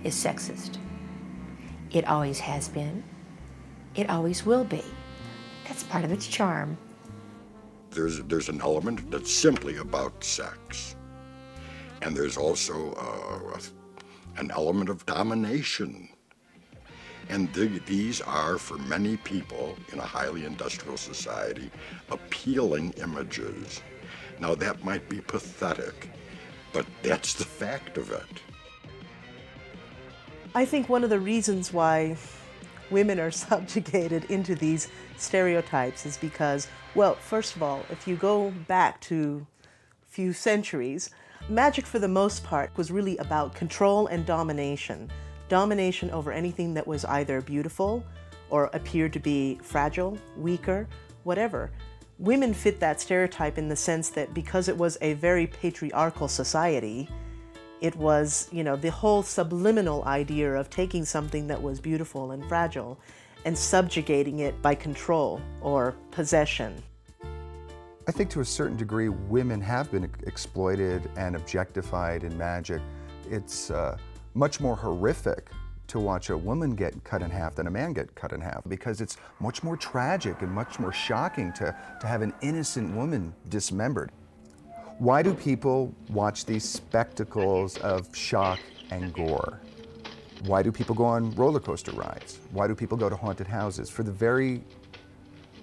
is sexist. It always has been. It always will be. That's part of its charm. There's an element that's simply about sex. And there's also an element of domination. And these are, for many people in a highly industrial society, appealing images. Now that might be pathetic, but that's the fact of it. I think one of the reasons why women are subjugated into these stereotypes is because, well, first of all, if you go back to a few centuries, magic for the most part was really about control and domination. Domination over anything that was either beautiful or appeared to be fragile, weaker, whatever. Women fit that stereotype in the sense that because it was a very patriarchal society, it was, the whole subliminal idea of taking something that was beautiful and fragile and subjugating it by control or possession. I think to a certain degree, women have been exploited and objectified in magic. It's much more horrific to watch a woman get cut in half than a man get cut in half because it's much more tragic and much more shocking to have an innocent woman dismembered. Why do people watch these spectacles of shock and gore? Why do people go on roller coaster rides? Why do people go to haunted houses? For the very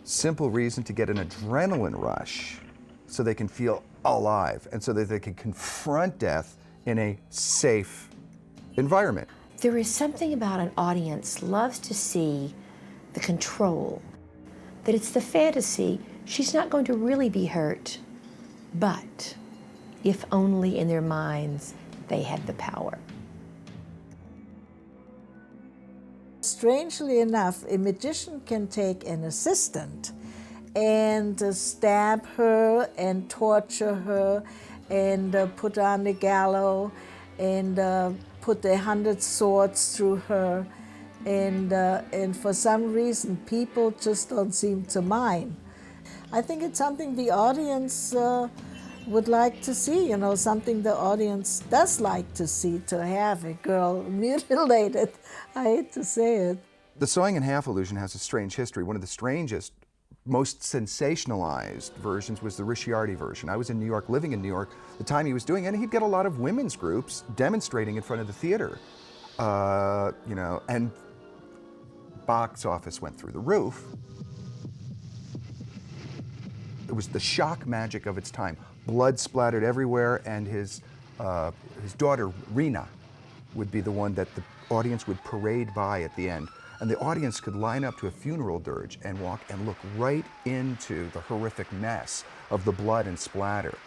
simple reason to get an adrenaline rush so they can feel alive and so that they can confront death in a safe environment. There is something about an audience loves to see the control, that it's the fantasy. She's not going to really be hurt, but if only in their minds they had the power. Strangely enough, a magician can take an assistant and stab her and torture her and put her on the gallows and put 100 swords through her. And for some reason, people just don't seem to mind. I think it's something the audience would like to see, something the audience does like to see, to have a girl mutilated. I hate to say it. The sewing in half illusion has a strange history. One of the strangest most sensationalized versions was the Ricciardi version. I was in New York, living in New York, the time he was doing it, and he'd get a lot of women's groups demonstrating in front of the theater. You know, and box office went through the roof. It was the shock magic of its time. Blood splattered everywhere, and his daughter, Rena, would be the one that the audience would parade by at the end. And the audience could line up to a funeral dirge and walk and look right into the horrific mess of the blood and splatter.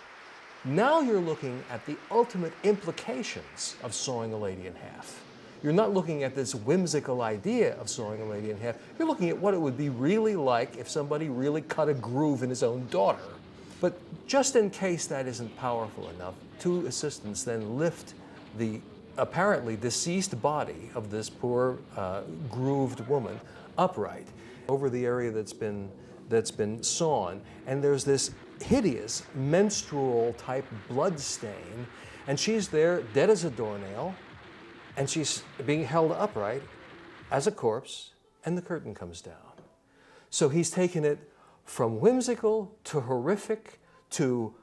Now you're looking at the ultimate implications of sawing a lady in half. You're not looking at this whimsical idea of sawing a lady in half. You're looking at what it would be really like if somebody really cut a groove in his own daughter. But just in case that isn't powerful enough, two assistants then lift the apparently deceased body of this poor grooved woman upright over the area that's been sawn, and there's this hideous menstrual type blood stain, and she's there dead as a doornail, and she's being held upright as a corpse, and the curtain comes down. So he's taken it from whimsical to horrific to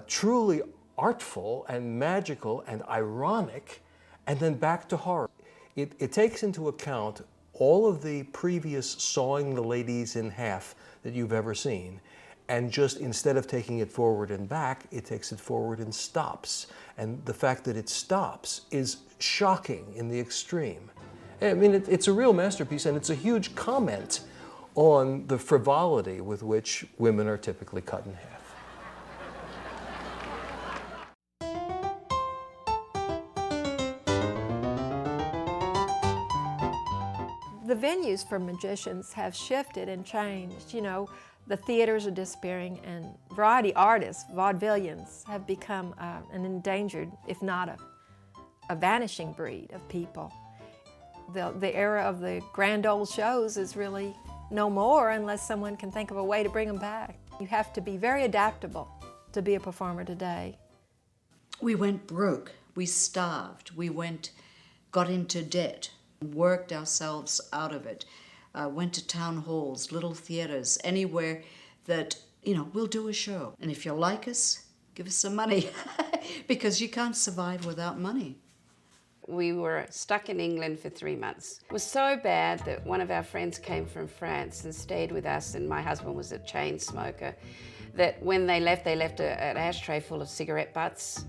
truly artful and magical and ironic, and then back to horror. It takes into account all of the previous sawing the ladies in half that you've ever seen, and just instead of taking it forward and back, it takes it forward and stops. And the fact that it stops is shocking in the extreme. I mean, it's a real masterpiece, and it's a huge comment on the frivolity with which women are typically cut in half. The venues for magicians have shifted and changed. You know, the theaters are disappearing, and variety artists, vaudevillians, have become an endangered, if not a vanishing breed of people. The era of the grand old shows is really no more unless someone can think of a way to bring them back. You have to be very adaptable to be a performer today. We went broke, we starved, got into debt, worked ourselves out of it, went to town halls, little theaters, anywhere that, you know, we'll do a show. And if you like us, give us some money, because you can't survive without money. We were stuck in England for 3 months. It was so bad that one of our friends came from France and stayed with us, and my husband was a chain smoker, that when they left an ashtray full of cigarette butts.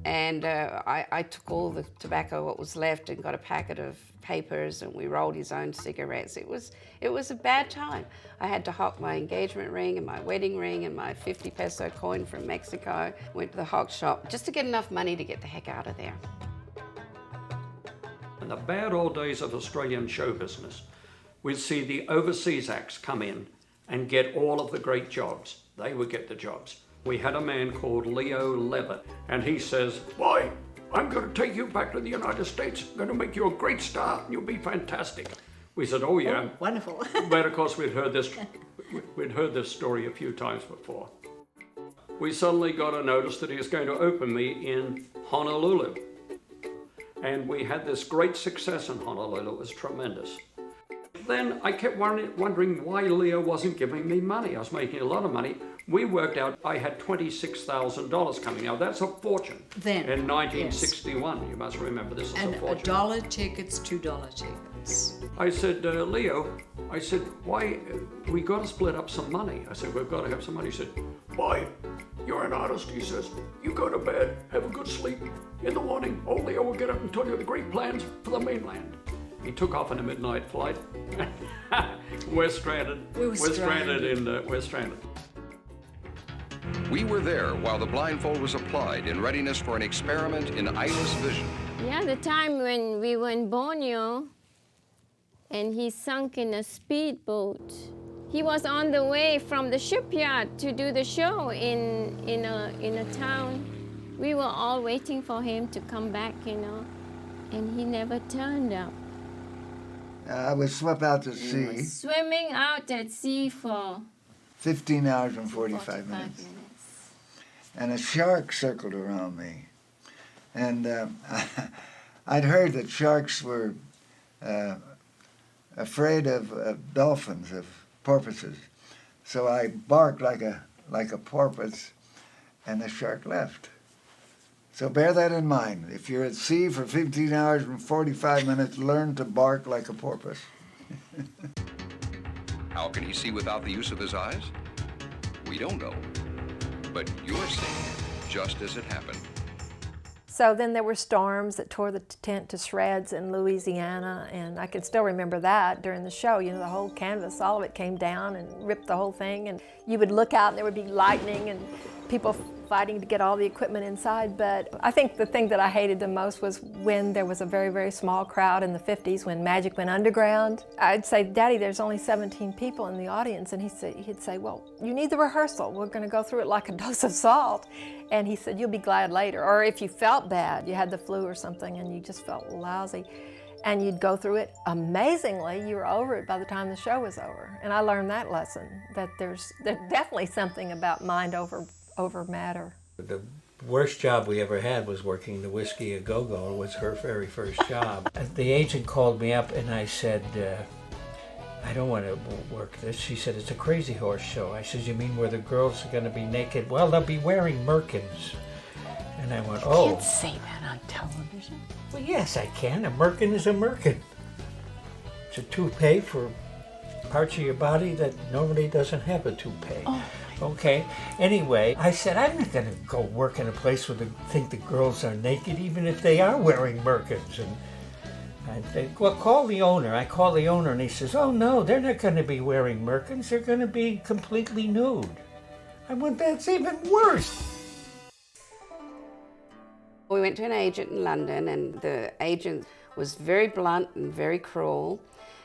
And I took all the tobacco, what was left, and got a packet of papers, and we rolled his own cigarettes. It was a bad time. I had to hock my engagement ring and my wedding ring and my 50 peso coin from Mexico. Went to the hock shop just to get enough money to get the heck out of there. In the bad old days of Australian show business, we'd see the overseas acts come in and get all of the great jobs. They would get the jobs. We had a man called Leo Levitt, and he says, "Boy, I'm going to take you back to the United States. I'm going to make you a great star, and you'll be fantastic." We said, "Oh yeah." Oh, wonderful. But of course we'd heard this story a few times before. We suddenly got a notice that he was going to open me in Honolulu. And we had this great success in Honolulu. It was tremendous. Then I kept wondering why Leo wasn't giving me money. I was making a lot of money. We worked out I had $26,000 coming out. That's a fortune. Then, in 1961, yes. You must remember this is and a fortune. $1 tickets, $2 tickets. I said, Leo, why, we got to split up some money. I said, we've got to have some money. He said, "Boy, you're an artist." He says, "You go to bed, have a good sleep. In the morning, old Leo will get up and tell you the great plans for the mainland." He took off on a midnight flight. We're stranded. We're stranded. We were there while the blindfold was applied in readiness for an experiment in eyeless vision. Yeah, the time when we were in Borneo and he sunk in a speedboat. He was on the way from the shipyard to do the show in a town. We were all waiting for him to come back, you know, and he never turned up. I was swept out to sea. Swimming out at sea for 15 hours and 45 minutes. And a shark circled around me. And I'd heard that sharks were afraid of dolphins, of porpoises. So I barked like a porpoise, and the shark left. So bear that in mind. If you're at sea for 15 hours and 45 minutes, learn to bark like a porpoise. How can he see without the use of his eyes? We don't know. But you're seeing it just as it happened. So then there were storms that tore the tent to shreds in Louisiana, and I can still remember that during the show. You know, the whole canvas, all of it came down and ripped the whole thing, and you would look out and there would be lightning and people fighting to get all the equipment inside. But I think the thing that I hated the most was when there was a very, very small crowd in the 50s when Magic went underground. I'd say, Daddy, there's only 17 people in the audience, and he'd say, well, you need the rehearsal. We're going to go through it like a dose of salt. And he said, you'll be glad later. Or if you felt bad, you had the flu or something and you just felt lousy, and you'd go through it amazingly, you were over it by the time the show was over. And I learned that lesson, that there's definitely something about mind over matter. The worst job we ever had was working the Whiskey A Go-Go. It was her very first job. The agent called me up and I said, I don't want to work this. She said, it's a Crazy Horse show. I said, you mean where the girls are going to be naked? Well, they'll be wearing merkins. And I went, oh. You can't say that on television. Well, yes, I can. A merkin is a merkin. It's a toupee for parts of your body that normally doesn't have a toupee. Oh. Okay. Anyway, I said, I'm not going to go work in a place where they think the girls are naked, even if they are wearing merkins. And I think, well, call the owner. I call the owner, and he says, oh, no, they're not going to be wearing merkins. They're going to be completely nude. I went, that's even worse. We went to an agent in London, and the agent was very blunt and very cruel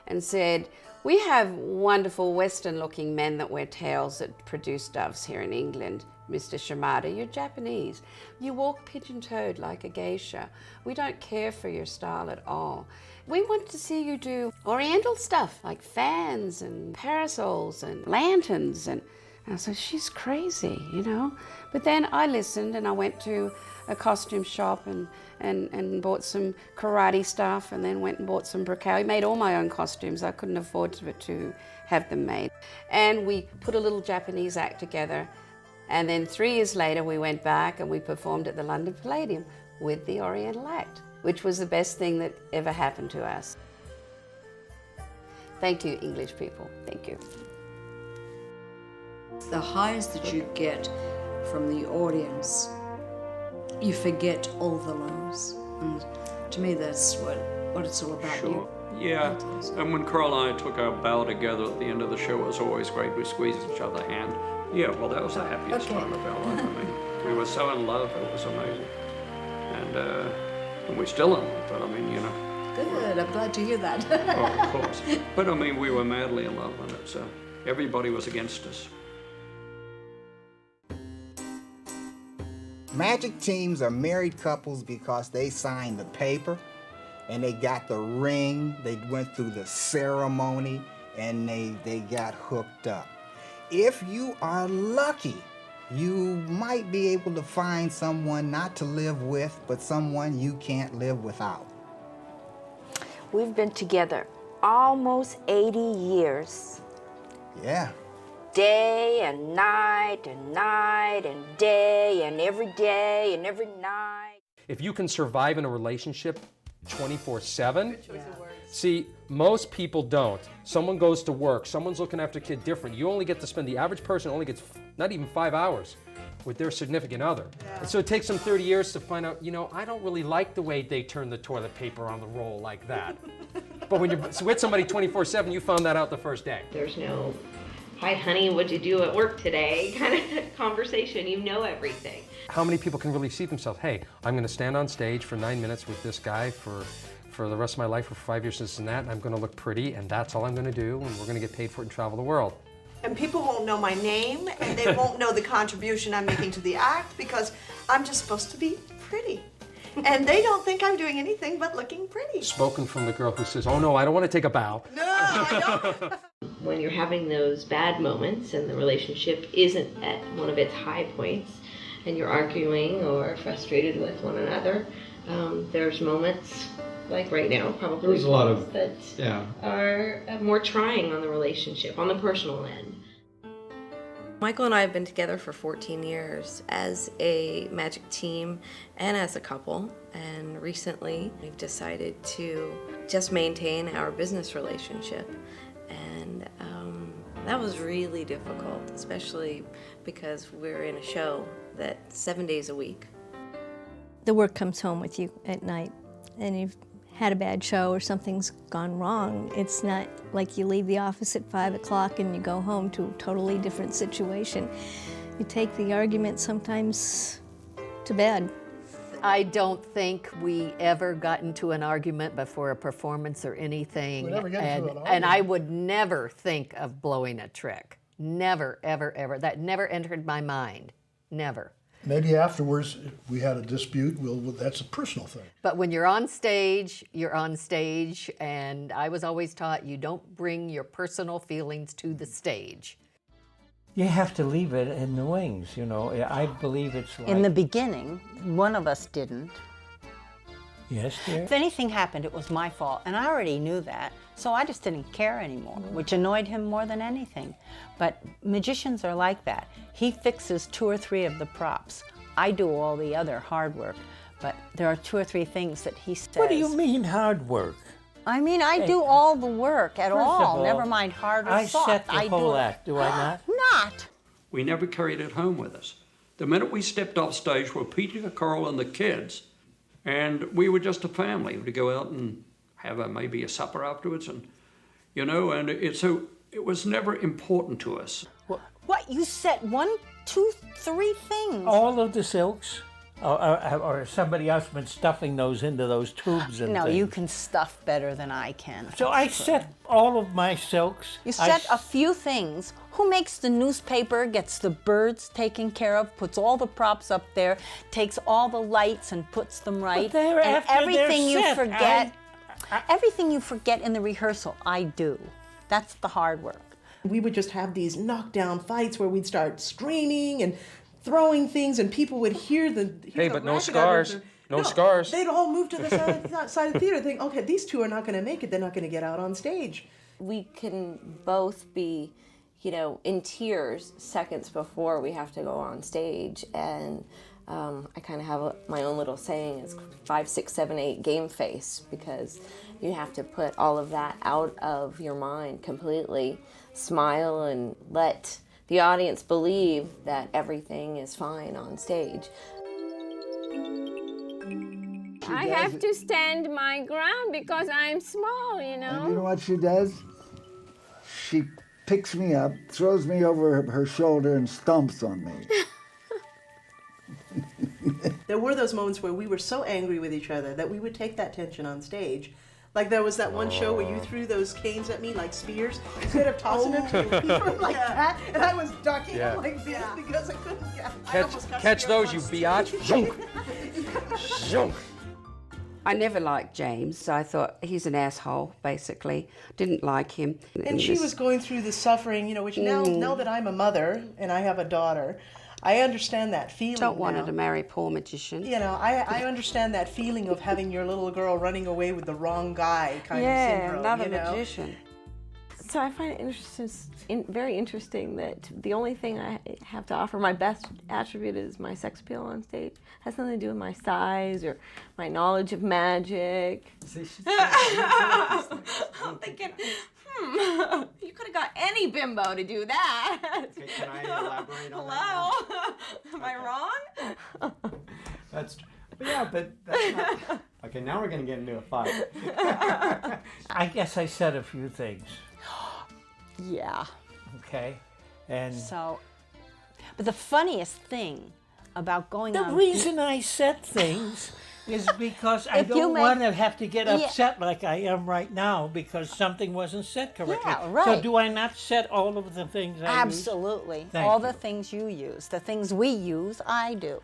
and said, we have wonderful Western-looking men that wear tails that produce doves here in England. Mr. Shimada, you're Japanese. You walk pigeon-toed like a geisha. We don't care for your style at all. We want to see you do Oriental stuff like fans and parasols and lanterns. And I said, she's crazy, you know. But then I listened and I went to a costume shop and bought some karate stuff, and then went and bought some brocade. I made all my own costumes. I couldn't afford to have them made. And we put a little Japanese act together. And then 3 years later, we went back and we performed at the London Palladium with the Oriental Act, which was the best thing that ever happened to us. Thank you, English people. Thank you. The highs that you get from the audience, you forget all the lows. And to me, that's what it's all about. Sure. Yeah, and when Carl and I took our bow together at the end of the show, it was always great. We squeezed each other's hand. Yeah, well, that was the happiest time of our life. I mean, we were so in love, it was amazing. And we're still in love, but I mean, you know. Good, I'm glad to hear that. Oh, of course. But I mean, we were madly in love with it, so everybody was against us. Magic teams are married couples because they signed the paper and they got the ring, they went through the ceremony, and they got hooked up. If you are lucky, you might be able to find someone not to live with, but someone you can't live without. We've been together almost 80 years. Yeah. Day and night and night and day and every night. If you can survive in a relationship 24/7, see, most people don't. Someone goes to work, someone's looking after a kid different. You only get to spend, the average person only gets not even 5 hours with their significant other. And so it takes them 30 years to find out, you know, I don't really like the way they turn the toilet paper on the roll like that. But when you're with somebody 24/7, you found that out the first day. There's no, hi honey, what'd you do at work today kind of conversation. You know everything. How many people can really see themselves, hey, I'm going to stand on stage for 9 minutes with this guy for the rest of my life, for 5 years, this and that, and I'm going to look pretty, and that's all I'm going to do, and we're going to get paid for it and travel the world. And people won't know my name, and they won't know the contribution I'm making to the act, because I'm just supposed to be pretty. And they don't think I'm doing anything but looking pretty. Spoken from the girl who says, oh no, I don't want to take a bow. No, I don't. When you're having those bad moments and the relationship isn't at one of its high points, and you're arguing or frustrated with one another, there's moments, like right now, probably There's a lot of, that are more trying on the relationship, on the personal end. Michael and I have been together for 14 years as a magic team and as a couple, and recently we've decided to just maintain our business relationship, and that was really difficult, especially because we're in a show that's 7 days a week. The work comes home with you at night, and you've had a bad show or something's gone wrong. It's not like you leave the office at 5 o'clock and you go home to a totally different situation. You take the argument sometimes to bed. I don't think we ever got into an argument before a performance or anything. We never get into an argument. And I would never think of blowing a trick. Never, ever, ever. That never entered my mind. Never. Maybe afterwards we had a dispute. Well, that's a personal thing. But when you're on stage, and I was always taught you don't bring your personal feelings to the stage. You have to leave it in the wings, you know. I believe it's like... In the beginning, one of us didn't. Yes, dear? If anything happened, it was my fault, and I already knew that, so I just didn't care anymore, which annoyed him more than anything. But magicians are like that. He fixes 2 or 3 of the props. I do all the other hard work, but there are 2 or 3 things that he says. What do you mean hard work? I mean, I do all the work at all, never mind hard or soft. I set the whole act, do I not? Not. We never carried it home with us. The minute we stepped off stage were Peter, Carl, and the kids, and we were just a family to go out and have maybe a supper afterwards, and you know, and it was never important to us. What, you set 1, 2, 3 things? All of the silks? Or somebody else been stuffing those into those tubes and No, things? you can stuff better than I can. So I set all of my silks. You set a few things. Who makes the newspaper, gets the birds taken care of, puts all the props up there, takes all the lights and puts them right. But they're and after everything they're you set. forget, everything you forget in the rehearsal, I do. That's the hard work. We would just have these knockdown fights where we'd start screaming and throwing things, and people would hear the Hey, but no racket scars. of No scars. They'd all move to the side of the theater, think, okay, these 2 are not going to make it. They're not going to get out on stage. We can both be, you know, in tears seconds before we have to go on stage, and I kind of have my own little saying, it's 5, 6, 7, 8 game face, because you have to put all of that out of your mind completely, smile and let the audience believe that everything is fine on stage. I have to stand my ground because I'm small, you know. And you know what she does? She picks me up, throws me over her shoulder, and stomps on me. There were those moments where we were so angry with each other that we would take that tension on stage. Like there was that one show where you threw those canes at me like spears. Instead of tossing them to me, you were like that, and I was ducking them like this because I couldn't get. Catch those, you biatch. Zhunk. Zhunk. I never liked James, so I thought he's an asshole, basically. Didn't like him. And she was going through the suffering, you know, which now that I'm a mother and I have a daughter, I understand that feeling. Don't want now. her to marry poor magician. You know, I understand that feeling of having your little girl running away with the wrong guy kind of syndrome. Another you know? magician. So I find it very interesting that the only thing I have to offer, my best attribute, is my sex appeal on stage. It has nothing to do with my size or my knowledge of magic. I'm thinking, you could have got any bimbo to do that. Okay, can I elaborate on Hello? Am I wrong? That's yeah, but that's not... Okay, now we're going to get into a fight. I guess I said a few things. Yeah. Okay, and... So, but the funniest thing about going The on... reason I said things is because I If you don't make- want to have to get Yeah. upset like I am right now because something wasn't said correctly. Yeah, right. So do I not set all of the things I use? Absolutely. Thank All you. the things you use, the things we use, I do.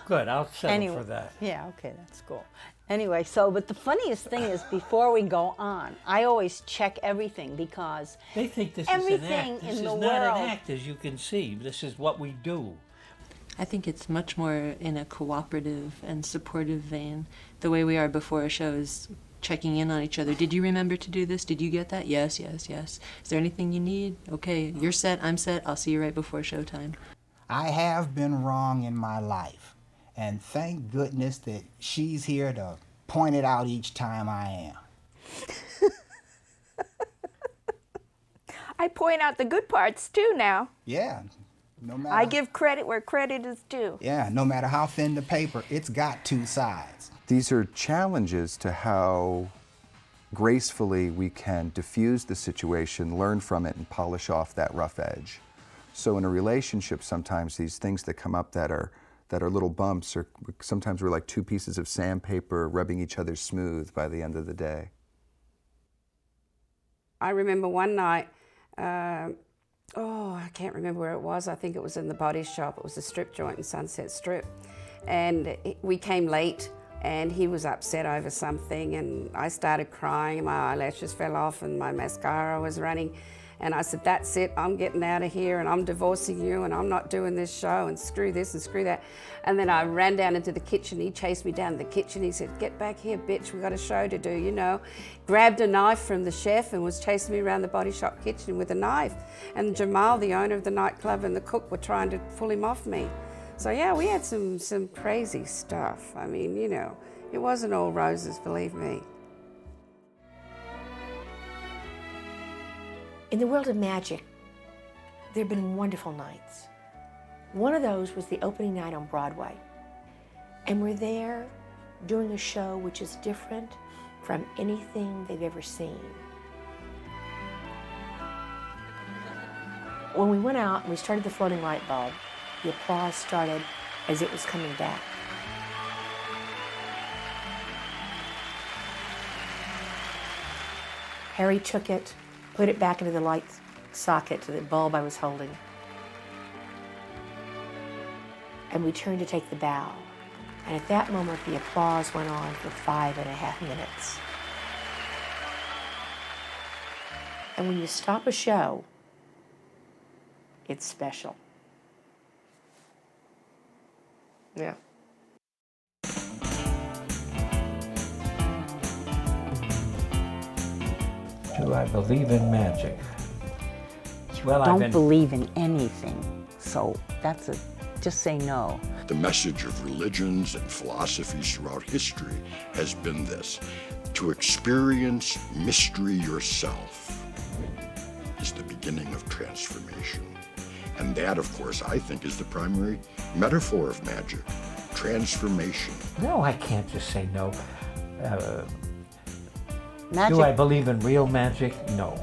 Good, I'll settle Anyway, for that. Yeah, okay, that's cool. Anyway, but the funniest thing is before we go on, I always check everything because They think this everything is an act. This in is the not world. an act, as you can see. This is what we do. I think it's much more in a cooperative and supportive vein. The way we are before a show is checking in on each other. Did you remember to do this? Did you get that? Yes, yes, yes. Is there anything you need? Okay, you're set, I'm set. I'll see you right before showtime. I have been wrong in my life, and thank goodness that she's here to point it out each time I am. I point out the good parts too now. Yeah, no matter. I give credit where credit is due. Yeah, no matter how thin the paper, it's got two sides. These are challenges to how gracefully we can diffuse the situation, learn from it, and polish off that rough edge. So in a relationship, sometimes these things that come up that are little bumps, or sometimes we're like two pieces of sandpaper rubbing each other smooth by the end of the day. I remember one night, I can't remember where it was. I think it was in the body shop. It was a strip joint in Sunset Strip. And we came late, and he was upset over something, and I started crying. My eyelashes fell off and my mascara was running. And I said, that's it, I'm getting out of here, and I'm divorcing you, and I'm not doing this show, and screw this and screw that. And then I ran down into the kitchen. He chased me down to the kitchen. He said, get back here, bitch, we got a show to do, you know. Grabbed a knife from the chef and was chasing me around the body shop kitchen with a knife. And Jamal, the owner of the nightclub, and the cook were trying to pull him off me. So yeah, we had some crazy stuff. I mean, you know, it wasn't all roses, believe me. In the world of magic, there have been wonderful nights. One of those was the opening night on Broadway. And we're there doing a show which is different from anything they've ever seen. When we went out and we started the floating light bulb, the applause started as it was coming back. Harry took it, put it back into the light socket to the bulb I was holding. And we turned to take the bow. And at that moment, the applause went on for 5.5 minutes. And when you stop a show, it's special. Yeah. Do I believe in magic? Well, Don't believe in anything, so that's just say no. The message of religions and philosophies throughout history has been this: to experience mystery yourself is the beginning of transformation. And that, of course, I think is the primary metaphor of magic, transformation. No, I can't just say no. Magic. Do I believe in real magic? No,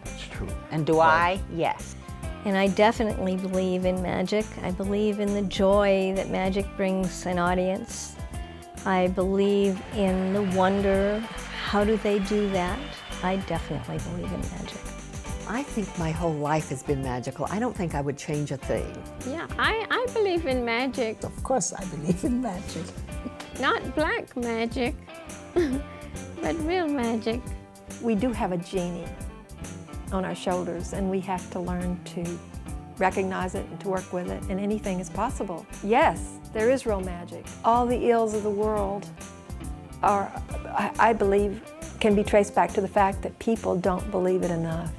that's true. And do I? Yes. And I definitely believe in magic. I believe in the joy that magic brings an audience. I believe in the wonder. How do they do that? I definitely believe in magic. I think my whole life has been magical. I don't think I would change a thing. Yeah, I believe in magic. Of course I believe in magic. Not black magic, but real magic. We do have a genie on our shoulders, and we have to learn to recognize it and to work with it, and anything is possible. Yes, there is real magic. All the ills of the world are, I believe, can be traced back to the fact that people don't believe it enough.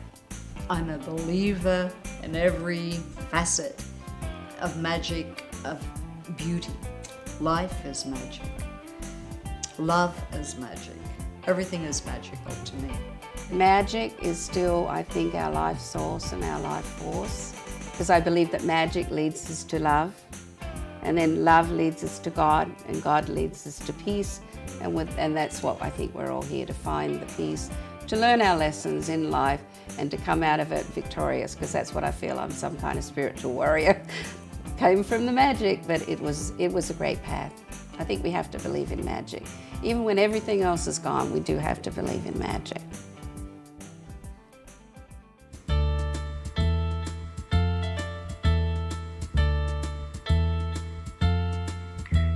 I'm a believer in every facet of magic, of beauty. Life is magic. Love is magic. Everything is magical to me. Magic is still, I think, our life source and our life force, because I believe that magic leads us to love, and then love leads us to God, and God leads us to peace, and that's what I think we're all here to find, the peace, to learn our lessons in life and to come out of it victorious, because that's what I feel. I'm some kind of spiritual warrior. Came from the magic, but it was a great path. I think we have to believe in magic. Even when everything else is gone, we do have to believe in magic.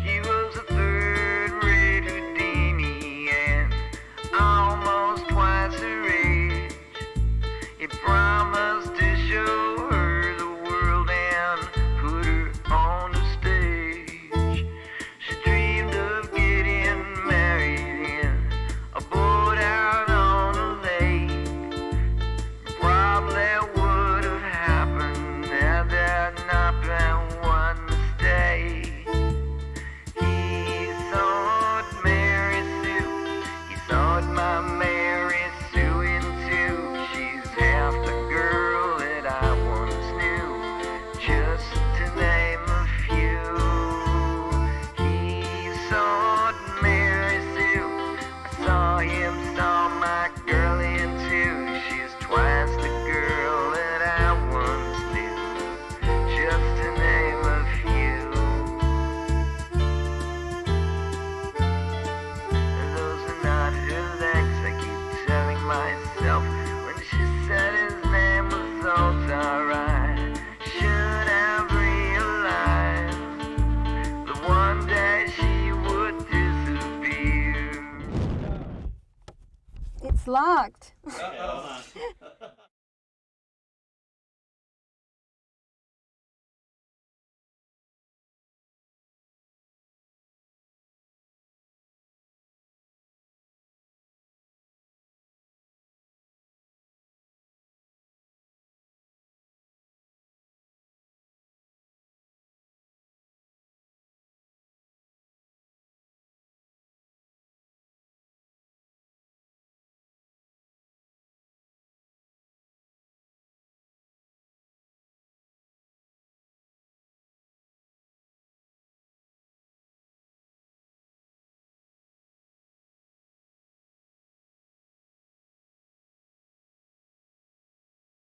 He was a third-rate Houdini and almost twice her age. He promised to show her the world and put her on the stage. She dreamed of getting married in a boy It's locked. Uh-oh.